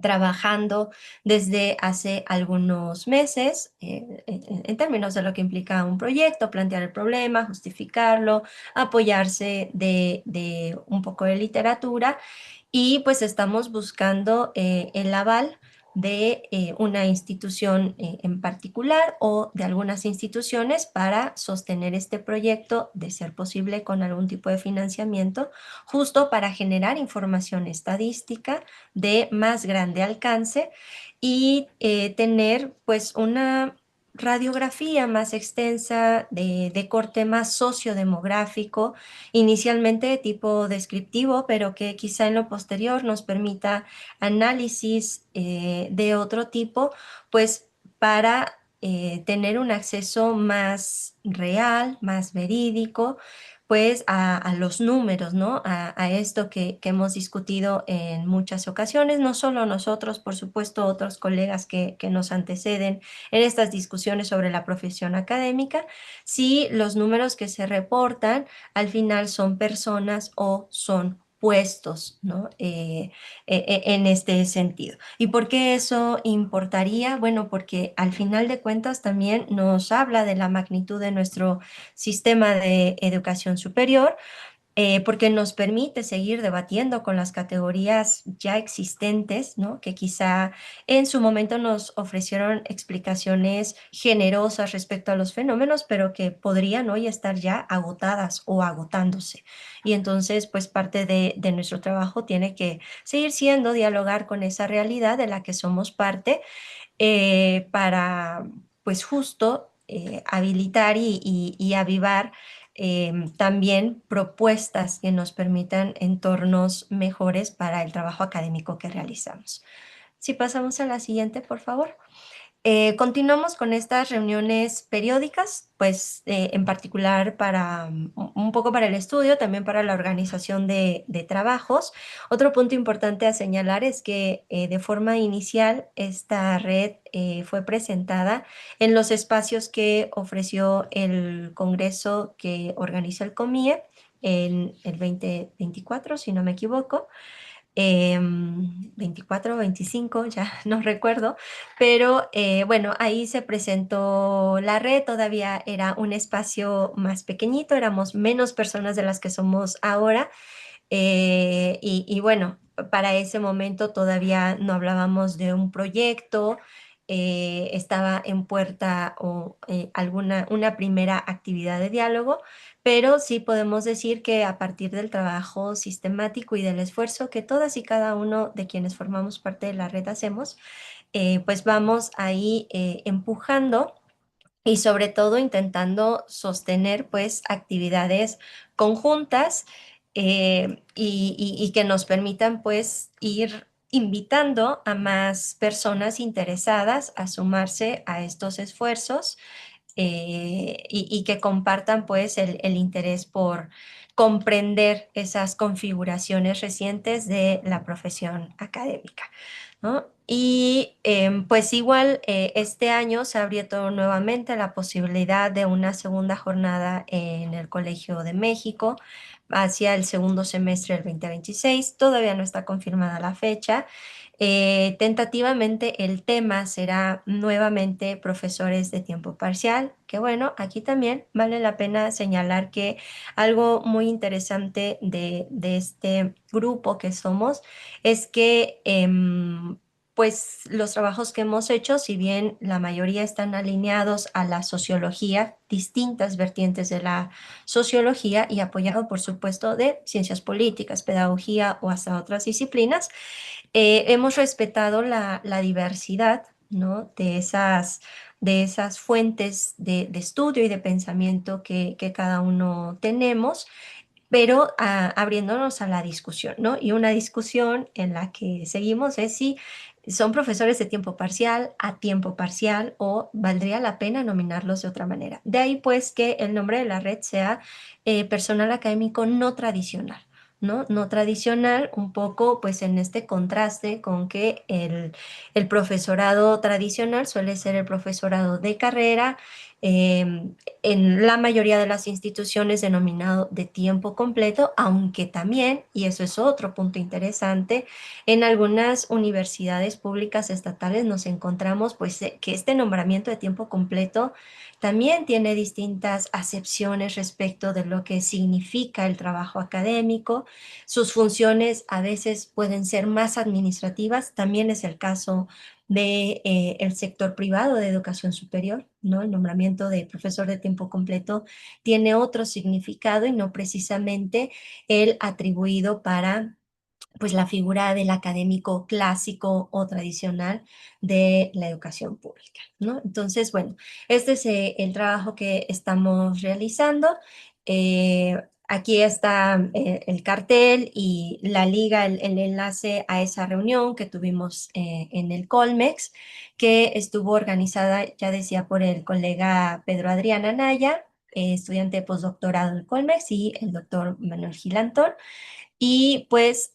Speaker 5: trabajando desde hace algunos meses en términos de lo que implica un proyecto, plantear el problema, justificarlo, apoyarse de un poco de literatura y pues estamos buscando el aval de una institución en particular o de algunas instituciones para sostener este proyecto, de ser posible con algún tipo de financiamiento, justo para generar información estadística de más grande alcance y tener pues una radiografía más extensa de corte más sociodemográfico, inicialmente de tipo descriptivo, pero que quizá en lo posterior nos permita análisis de otro tipo, pues para tener un acceso más real, más verídico, pues a los números, ¿no? A esto que hemos discutido en muchas ocasiones, no solo nosotros, por supuesto, otros colegas que nos anteceden en estas discusiones sobre la profesión académica, si los números que se reportan al final son personas o son puestos, ¿no? En este sentido. ¿Y por qué eso importaría? Bueno, porque al final de cuentas también nos habla de la magnitud de nuestro sistema de educación superior, porque nos permite seguir debatiendo con las categorías ya existentes, ¿no? Que quizá en su momento nos ofrecieron explicaciones generosas respecto a los fenómenos, pero que podrían hoy estar ya agotadas o agotándose. Y entonces, pues parte de nuestro trabajo tiene que seguir siendo dialogar con esa realidad de la que somos parte para, pues justo, habilitar y avivar también propuestas que nos permitan entornos mejores para el trabajo académico que realizamos. Si pasamos a la siguiente, por favor. Continuamos con estas reuniones periódicas, pues en particular para un poco para el estudio, también para la organización de trabajos. Otro punto importante a señalar es que de forma inicial esta red fue presentada en los espacios que ofreció el congreso que organiza el COMIE en el 2024, si no me equivoco. 24 o 25, ya no recuerdo, pero bueno, ahí se presentó la red, todavía era un espacio más pequeñito, éramos menos personas de las que somos ahora, y bueno, para ese momento todavía no hablábamos de un proyecto, estaba en puerta una primera actividad de diálogo, pero sí podemos decir que a partir del trabajo sistemático y del esfuerzo que todas y cada uno de quienes formamos parte de la red hacemos, pues vamos ahí empujando y sobre todo intentando sostener pues actividades conjuntas y que nos permitan pues ir invitando a más personas interesadas a sumarse a estos esfuerzos y que compartan pues el interés por comprender esas configuraciones recientes de la profesión académica, ¿no? Y pues igual este año se abrió nuevamente la posibilidad de una segunda jornada en el Colegio de México hacia el segundo semestre del 2026. Todavía no está confirmada la fecha. Tentativamente el tema será nuevamente profesores de tiempo parcial, que bueno, aquí también vale la pena señalar que algo muy interesante de este grupo que somos es que pues los trabajos que hemos hecho, si bien la mayoría están alineados a la sociología, distintas vertientes de la sociología y apoyado por supuesto de ciencias políticas, pedagogía o hasta otras disciplinas, hemos respetado la diversidad, ¿no? De esas fuentes de estudio y de pensamiento que cada uno tenemos, pero abriéndonos a la discusión, ¿no? Y una discusión en la que seguimos es si son profesores de tiempo parcial, a tiempo parcial, o valdría la pena nominarlos de otra manera. De ahí pues que el nombre de la red sea personal académico no tradicional, ¿no? No tradicional, un poco pues en este contraste con que el profesorado tradicional suele ser el profesorado de carrera, en la mayoría de las instituciones denominado de tiempo completo, aunque también, y eso es otro punto interesante, en algunas universidades públicas estatales nos encontramos pues que este nombramiento de tiempo completo también tiene distintas acepciones respecto de lo que significa el trabajo académico. Sus funciones a veces pueden ser más administrativas, también es el caso de el sector privado de educación superior, ¿no? El nombramiento de profesor de tiempo completo tiene otro significado y no precisamente el atribuido para pues la figura del académico clásico o tradicional de la educación pública, ¿no? Entonces, bueno, este es el trabajo que estamos realizando. Aquí está el cartel y la liga, el enlace a esa reunión que tuvimos en el Colmex, que estuvo organizada, ya decía, por el colega Pedro Adrián Anaya, estudiante de postdoctorado en el Colmex, y el doctor Manuel Gilantón. Y pues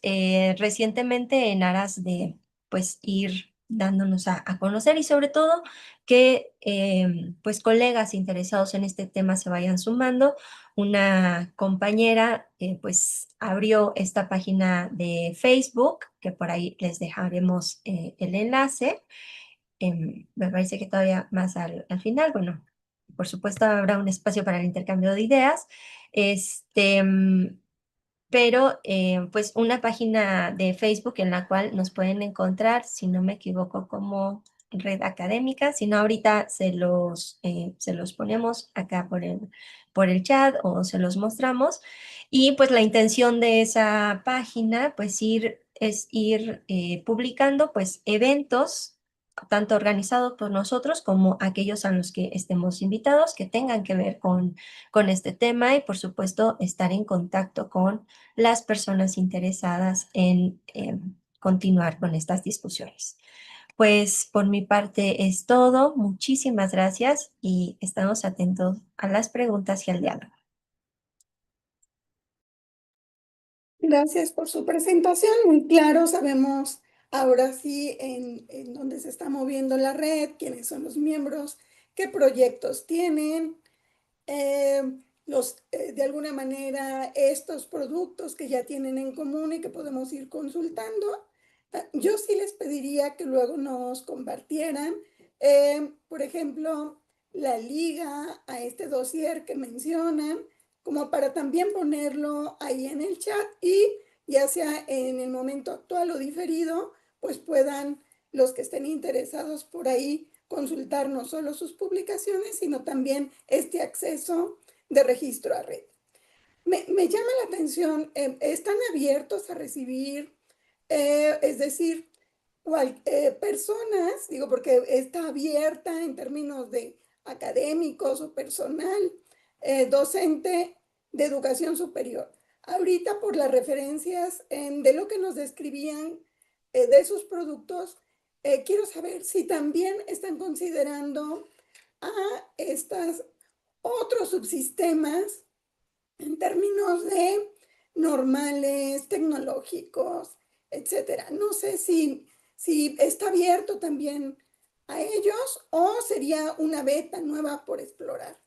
Speaker 5: recientemente en aras de pues ir dándonos a conocer y sobre todo que pues colegas interesados en este tema se vayan sumando, una compañera pues abrió esta página de Facebook, que por ahí les dejaremos el enlace. Me parece que todavía más al final, bueno, por supuesto habrá un espacio para el intercambio de ideas. Este, pero pues una página de Facebook en la cual nos pueden encontrar, si no me equivoco, como Red Académica, si no ahorita se los ponemos acá por el chat o se los mostramos. Y pues la intención de esa página pues es ir publicando pues eventos tanto organizados por nosotros como aquellos a los que estemos invitados que tengan que ver con este tema y por supuesto estar en contacto con las personas interesadas en continuar con estas discusiones. Pues por mi parte es todo. Muchísimas gracias y estamos atentos a las preguntas y al diálogo.
Speaker 2: Gracias por su presentación, muy claro, sabemos ahora sí en dónde se está moviendo la red, quiénes son los miembros, qué proyectos tienen, de alguna manera estos productos que ya tienen en común y que podemos ir consultando. Yo sí les pediría que luego nos compartieran, por ejemplo, la liga a este dossier que mencionan, como para también ponerlo ahí en el chat y ya sea en el momento actual o diferido, pues puedan los que estén interesados por ahí consultar no solo sus publicaciones, sino también este acceso de registro a red. Me llama la atención, están abiertos a recibir, es decir, personas, digo, porque está abierta en términos de académicos o personal docente de educación superior. Ahorita por las referencias de lo que nos describían de sus productos, quiero saber si también están considerando a estos otros subsistemas en términos de normales, tecnológicos, etcétera. No sé si está abierto también a ellos o sería una beta nueva por explorar.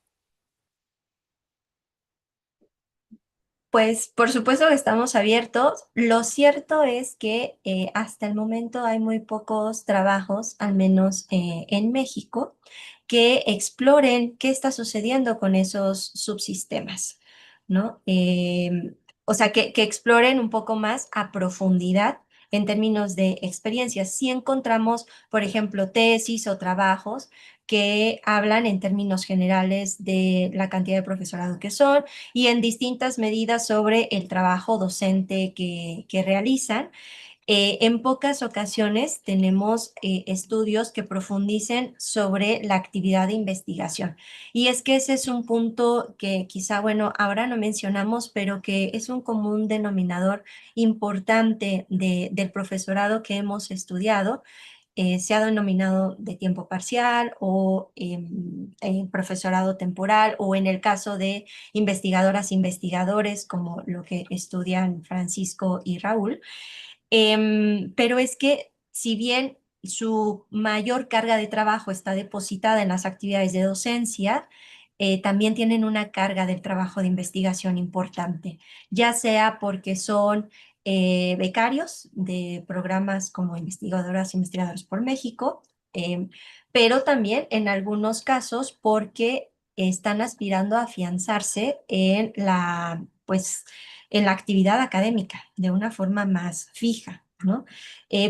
Speaker 5: Pues por supuesto que estamos abiertos. Lo cierto es que hasta el momento hay muy pocos trabajos, al menos en México, que exploren qué está sucediendo con esos subsistemas, ¿no? O sea, que exploren un poco más a profundidad en términos de experiencias. Si encontramos, por ejemplo, tesis o trabajos que hablan en términos generales de la cantidad de profesorado que son, y en distintas medidas sobre el trabajo docente que realizan. En pocas ocasiones tenemos estudios que profundicen sobre la actividad de investigación. Y es que ese es un punto que quizá, bueno, ahora no mencionamos, pero que es un común denominador importante del profesorado que hemos estudiado, se ha denominado de tiempo parcial o profesorado temporal, o en el caso de investigadoras, investigadores, como lo que estudian Francisco y Raúl. Pero es que si bien su mayor carga de trabajo está depositada en las actividades de docencia, también tienen una carga del trabajo de investigación importante, ya sea porque son becarios de programas como Investigadoras e Investigadores por México, pero también en algunos casos porque están aspirando a afianzarse en pues, en la actividad académica de una forma más fija, ¿no?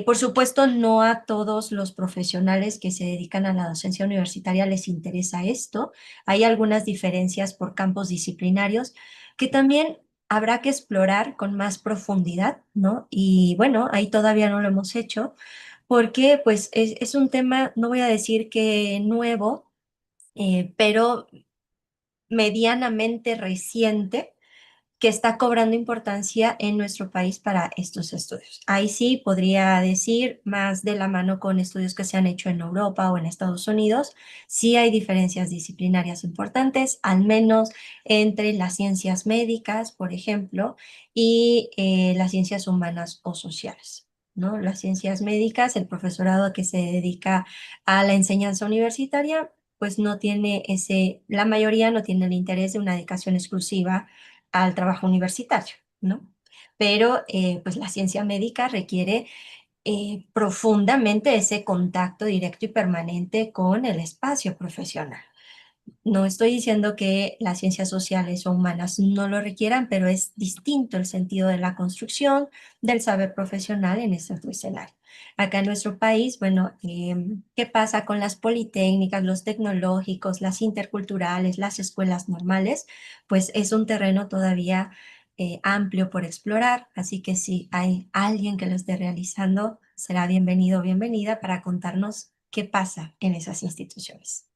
Speaker 5: Por supuesto, no a todos los profesionales que se dedican a la docencia universitaria les interesa esto. Hay algunas diferencias por campos disciplinarios que también habrá que explorar con más profundidad, ¿no? Y bueno, ahí todavía no lo hemos hecho porque pues es un tema, no voy a decir que nuevo, pero medianamente reciente, que está cobrando importancia en nuestro país para estos estudios. Ahí sí podría decir, más de la mano con estudios que se han hecho en Europa o en Estados Unidos, sí hay diferencias disciplinarias importantes, al menos entre las ciencias médicas, por ejemplo, y las ciencias humanas o sociales, ¿no? Las ciencias médicas, el profesorado que se dedica a la enseñanza universitaria, pues no tiene la mayoría no tiene el interés de una dedicación exclusiva al trabajo universitario, ¿no? Pero pues la ciencia médica requiere profundamente ese contacto directo y permanente con el espacio profesional. No estoy diciendo que las ciencias sociales o humanas no lo requieran, pero es distinto el sentido de la construcción del saber profesional en este otro escenario. Acá en nuestro país, bueno, ¿qué pasa con las politécnicas, los tecnológicos, las interculturales, las escuelas normales? Pues es un terreno todavía amplio por explorar, así que si hay alguien que lo esté realizando, será bienvenido o bienvenida para contarnos qué pasa en esas instituciones.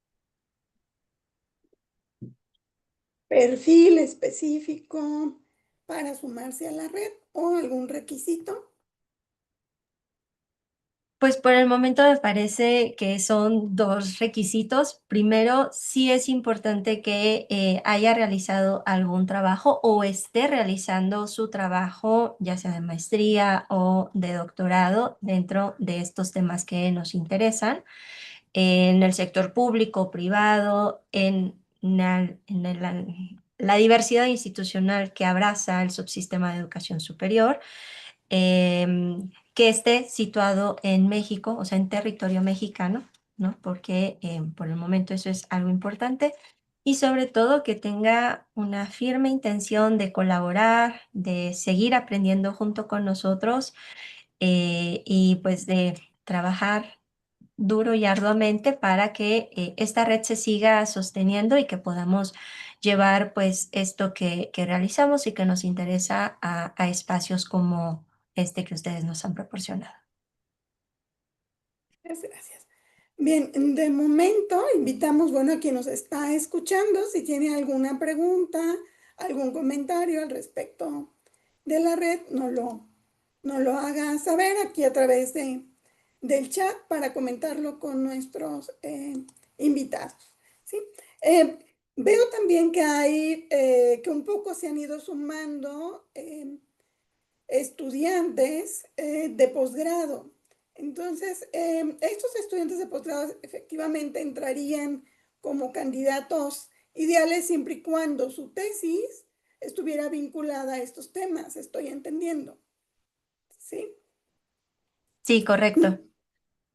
Speaker 2: ¿Perfil específico para sumarse a la red o algún requisito?
Speaker 5: Pues por el momento me parece que son dos requisitos. Primero, sí es importante que haya realizado algún trabajo o esté realizando su trabajo, ya sea de maestría o de doctorado, dentro de estos temas que nos interesan, en el sector público o privado, la diversidad institucional que abraza el subsistema de educación superior, que esté situado en México, o sea, en territorio mexicano, ¿no? Porque por el momento eso es algo importante. Y sobre todo que tenga una firme intención de colaborar, de seguir aprendiendo junto con nosotros, y pues de trabajar duro y arduamente para que esta red se siga sosteniendo y que podamos llevar pues esto que realizamos y que nos interesa a espacios como este que ustedes nos han proporcionado.
Speaker 2: Gracias. Bien, de momento invitamos, bueno, a quien nos está escuchando, si tiene alguna pregunta, algún comentario al respecto de la red, no lo haga saber aquí a través del chat para comentarlo con nuestros invitados, ¿sí? Veo también que hay, que un poco se han ido sumando estudiantes de posgrado. Entonces, estos estudiantes de posgrado efectivamente entrarían como candidatos ideales siempre y cuando su tesis estuviera vinculada a estos temas, estoy entendiendo. ¿Sí?
Speaker 5: Sí, correcto.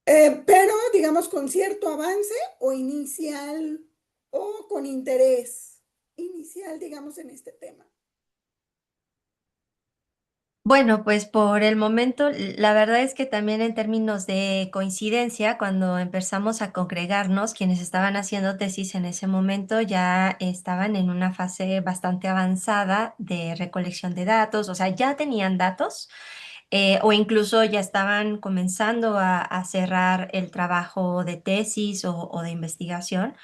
Speaker 2: Pero, digamos, con cierto avance o inicial o con interés inicial, digamos, en este tema.
Speaker 5: Bueno, pues por el momento, la verdad es que también en términos de coincidencia, cuando empezamos a congregarnos, quienes estaban haciendo tesis en ese momento ya estaban en una fase bastante avanzada de recolección de datos, o sea, ya tenían datos, o incluso ya estaban comenzando a cerrar el trabajo de tesis o de investigación,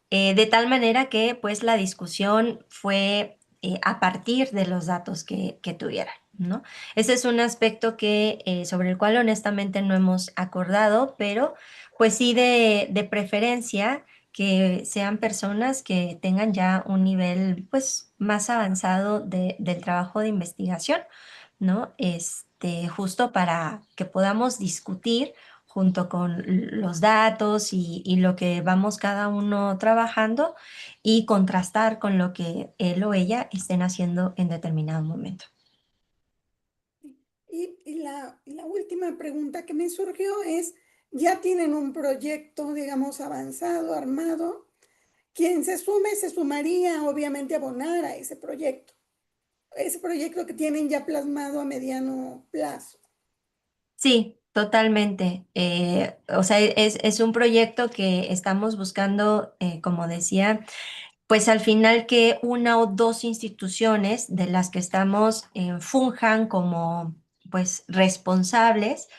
Speaker 5: de tal manera que pues la discusión fue a partir de los datos que tuvieran. ¿no? Ese es un aspecto que, sobre el cual honestamente no hemos acordado, pero pues sí de preferencia que sean personas que tengan ya un nivel pues más avanzado del trabajo de investigación, ¿no? Justo para que podamos discutir junto con los datos y lo que vamos cada uno trabajando y contrastar con lo que él o ella estén haciendo en determinado momento.
Speaker 2: Y la última pregunta que me surgió es, ¿ya tienen un proyecto, digamos, avanzado, armado? Quien se sume, se sumaría obviamente a abonar a ese proyecto que tienen ya plasmado a mediano plazo.
Speaker 5: Sí, totalmente. O sea, es un proyecto que estamos buscando, como decía, pues al final que una o dos instituciones de las que estamos funjan como pues responsables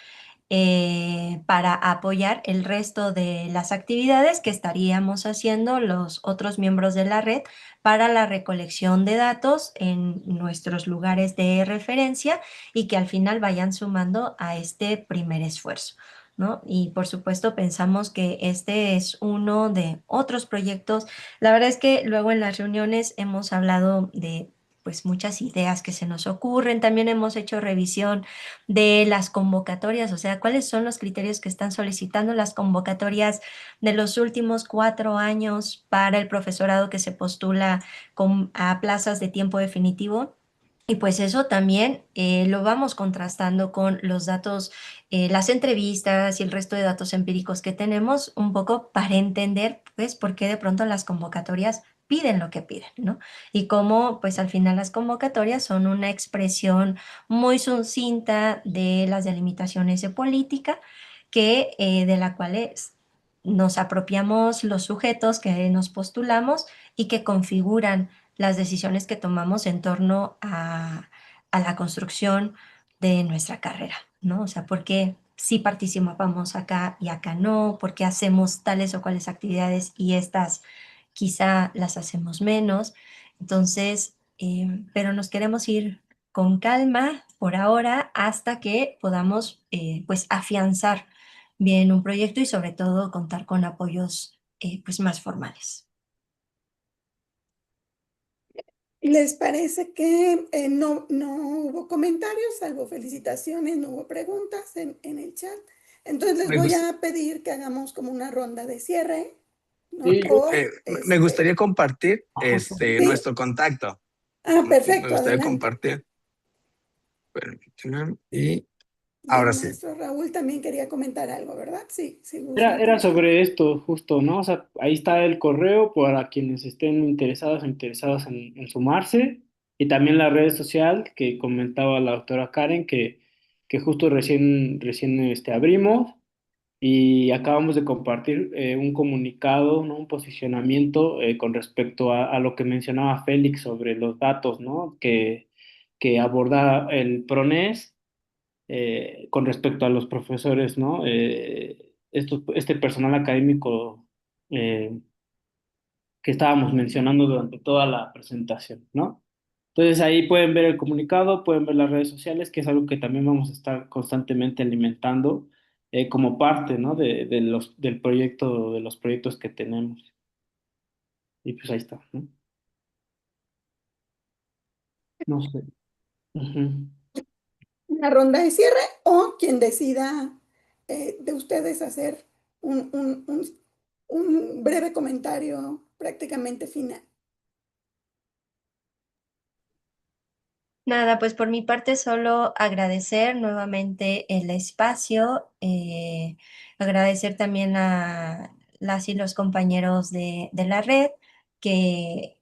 Speaker 5: para apoyar el resto de las actividades que estaríamos haciendo los otros miembros de la red para la recolección de datos en nuestros lugares de referencia y que al final vayan sumando a este primer esfuerzo, ¿no? Y por supuesto pensamos que este es uno de otros proyectos. La verdad es que luego en las reuniones hemos hablado de pues muchas ideas que se nos ocurren. También hemos hecho revisión de las convocatorias, o sea, cuáles son los criterios que están solicitando las convocatorias de los últimos 4 años para el profesorado que se postula a plazas de tiempo definitivo. Y pues eso también lo vamos contrastando con los datos, las entrevistas y el resto de datos empíricos que tenemos, un poco para entender, pues, por qué de pronto las convocatorias piden lo que piden, ¿no? Y cómo, pues, al final las convocatorias son una expresión muy sucinta de las delimitaciones de política de la cual nos apropiamos los sujetos que nos postulamos y que configuran las decisiones que tomamos en torno a la construcción de nuestra carrera, ¿no? O sea, ¿por qué sí participamos acá y acá no? ¿Por qué hacemos tales o cuales actividades y estas quizá las hacemos menos? Entonces, pero nos queremos ir con calma por ahora hasta que podamos, pues, afianzar bien un proyecto y sobre todo contar con apoyos, pues, más formales.
Speaker 2: ¿Les parece que no hubo comentarios, salvo felicitaciones, no hubo preguntas en el chat? Entonces les
Speaker 1: Me
Speaker 2: voy
Speaker 1: gus-
Speaker 2: a pedir que hagamos como una ronda de cierre, ¿no?
Speaker 3: Sí,
Speaker 1: me gustaría compartir
Speaker 3: ajá,
Speaker 2: Sí.
Speaker 1: nuestro contacto. Me
Speaker 2: Perfecto,
Speaker 1: gustaría
Speaker 2: adelante.
Speaker 1: compartir. Permíteme. Y
Speaker 2: Y el
Speaker 1: ahora sí.
Speaker 2: maestro Raúl también quería comentar algo, ¿verdad? Sí, si gustan
Speaker 3: era
Speaker 2: comentar.
Speaker 3: sobre esto justo, ¿no? O sea, ahí está el correo para quienes estén interesados o interesados en sumarse y también la red social que comentaba la doctora Karen que justo recién abrimos y acabamos de compartir un comunicado, ¿no? Un posicionamiento con respecto a lo que mencionaba Félix sobre los datos, ¿no? Que aborda el PRONES con respecto a los profesores, ¿no? Este personal académico eh, que estábamos mencionando durante toda la presentación, ¿no? Entonces ahí pueden ver el comunicado, pueden ver las redes sociales, que es algo que también vamos a estar constantemente alimentando como parte, ¿no? Del proyecto, de los proyectos que tenemos. Y pues ahí está, ¿no? No sé. Ujú.
Speaker 2: Una ronda de cierre o quien decida de ustedes hacer un breve comentario prácticamente final.
Speaker 5: Nada, pues por mi parte solo agradecer nuevamente el espacio, agradecer también a las y los compañeros de la red que,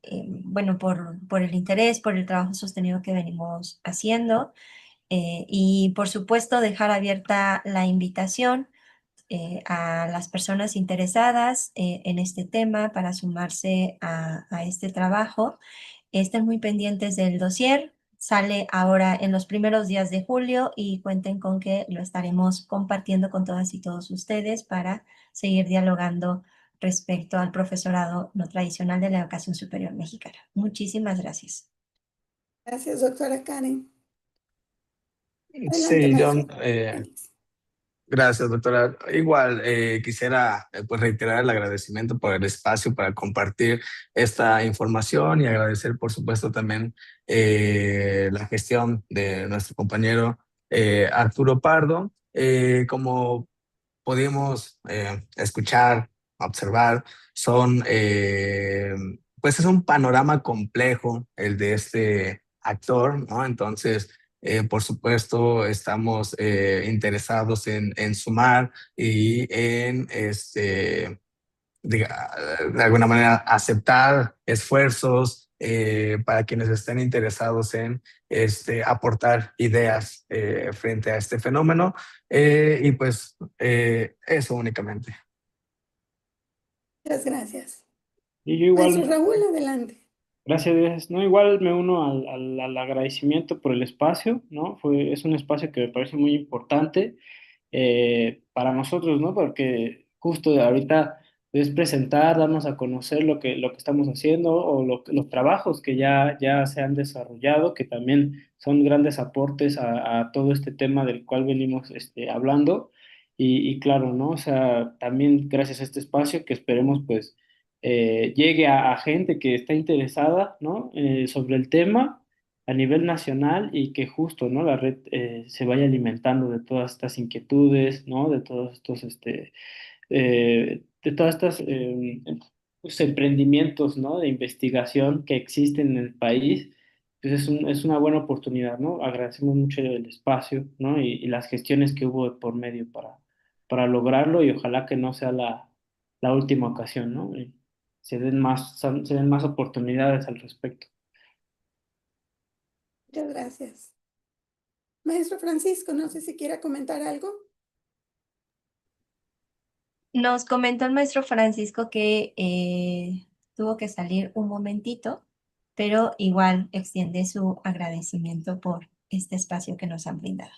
Speaker 5: bueno, por el interés, por el trabajo sostenido que venimos haciendo y por supuesto dejar abierta la invitación a las personas interesadas en este tema para sumarse a este trabajo. Estén muy pendientes del dossier. Sale ahora en los primeros días de julio y cuenten con que lo estaremos compartiendo con todas y todos ustedes para seguir dialogando respecto al profesorado no tradicional de la educación superior mexicana. Muchísimas gracias.
Speaker 2: Gracias, doctora Karen. Adelante,
Speaker 1: Sí, yo,
Speaker 2: maestro Félix.
Speaker 1: gracias, doctora. Igual quisiera pues reiterar el agradecimiento por el espacio para compartir esta información y agradecer, por supuesto, también la gestión de nuestro compañero Arturo Pardo. Como pudimos escuchar, observar, son, pues es un panorama complejo el de este actor, ¿no? Entonces, por supuesto, estamos interesados en sumar y en, de alguna manera, aceptar esfuerzos para quienes estén interesados en aportar ideas frente a este fenómeno. Y pues eso únicamente.
Speaker 2: Muchas gracias.
Speaker 3: Y yo
Speaker 2: Maestro
Speaker 3: igual,
Speaker 2: Raúl, adelante.
Speaker 3: gracias, no, igual me uno al agradecimiento por el espacio, ¿no? Es un espacio que me parece muy importante para nosotros, ¿no? Porque justo ahorita es presentar, darnos a conocer lo que estamos haciendo o los trabajos que ya se han desarrollado, que también son grandes aportes a todo este tema del cual venimos hablando. Y claro, ¿no? O sea, también gracias a este espacio que esperemos pues llegue a gente que está interesada, ¿no? Sobre el tema a nivel nacional y que justo, ¿no? La red se vaya alimentando de todas estas inquietudes, ¿no? De todos estos, de todas estas pues, emprendimientos, ¿no? De investigación que existen en el país. Pues es una buena oportunidad, ¿no? Agradecemos mucho el espacio, ¿no? Y las gestiones que hubo de por medio para lograrlo y ojalá que no sea la última ocasión, ¿no? Y se den más oportunidades al respecto.
Speaker 2: Muchas gracias. Maestro Francisco, no sé si quiera comentar algo.
Speaker 5: Nos comentó el maestro Francisco que tuvo que salir un momentito, pero igual extiende su agradecimiento por este espacio que nos han brindado.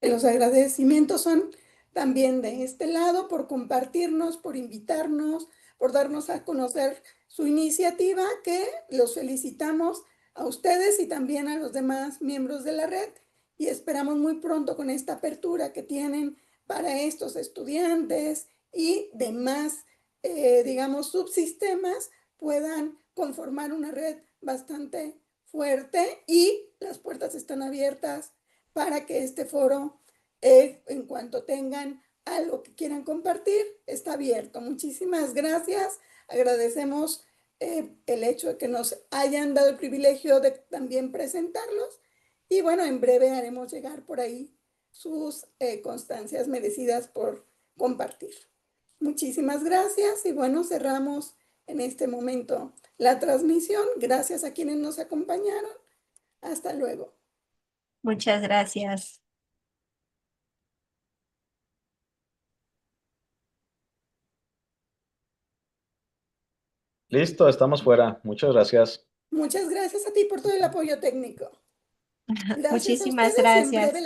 Speaker 2: Los agradecimientos son también de este lado por compartirnos, por invitarnos, por darnos a conocer su iniciativa, que los felicitamos a ustedes y también a los demás miembros de la red y esperamos muy pronto con esta apertura que tienen para estos estudiantes y demás, digamos, subsistemas puedan conformar una red bastante fuerte y las puertas están abiertas para que este foro, en cuanto tengan algo que quieran compartir, está abierto. Muchísimas gracias. Agradecemos el hecho de que nos hayan dado el privilegio de también presentarlos. Y bueno, en breve haremos llegar por ahí sus constancias merecidas por compartir. Muchísimas gracias y bueno, cerramos en este momento la transmisión. Gracias a quienes nos acompañaron. Hasta luego.
Speaker 5: Muchas gracias.
Speaker 6: Listo, estamos fuera. Muchas gracias.
Speaker 2: Muchas gracias a ti por todo el apoyo técnico. Gracias a
Speaker 5: Muchísimas
Speaker 2: ustedes y en breve
Speaker 5: gracias.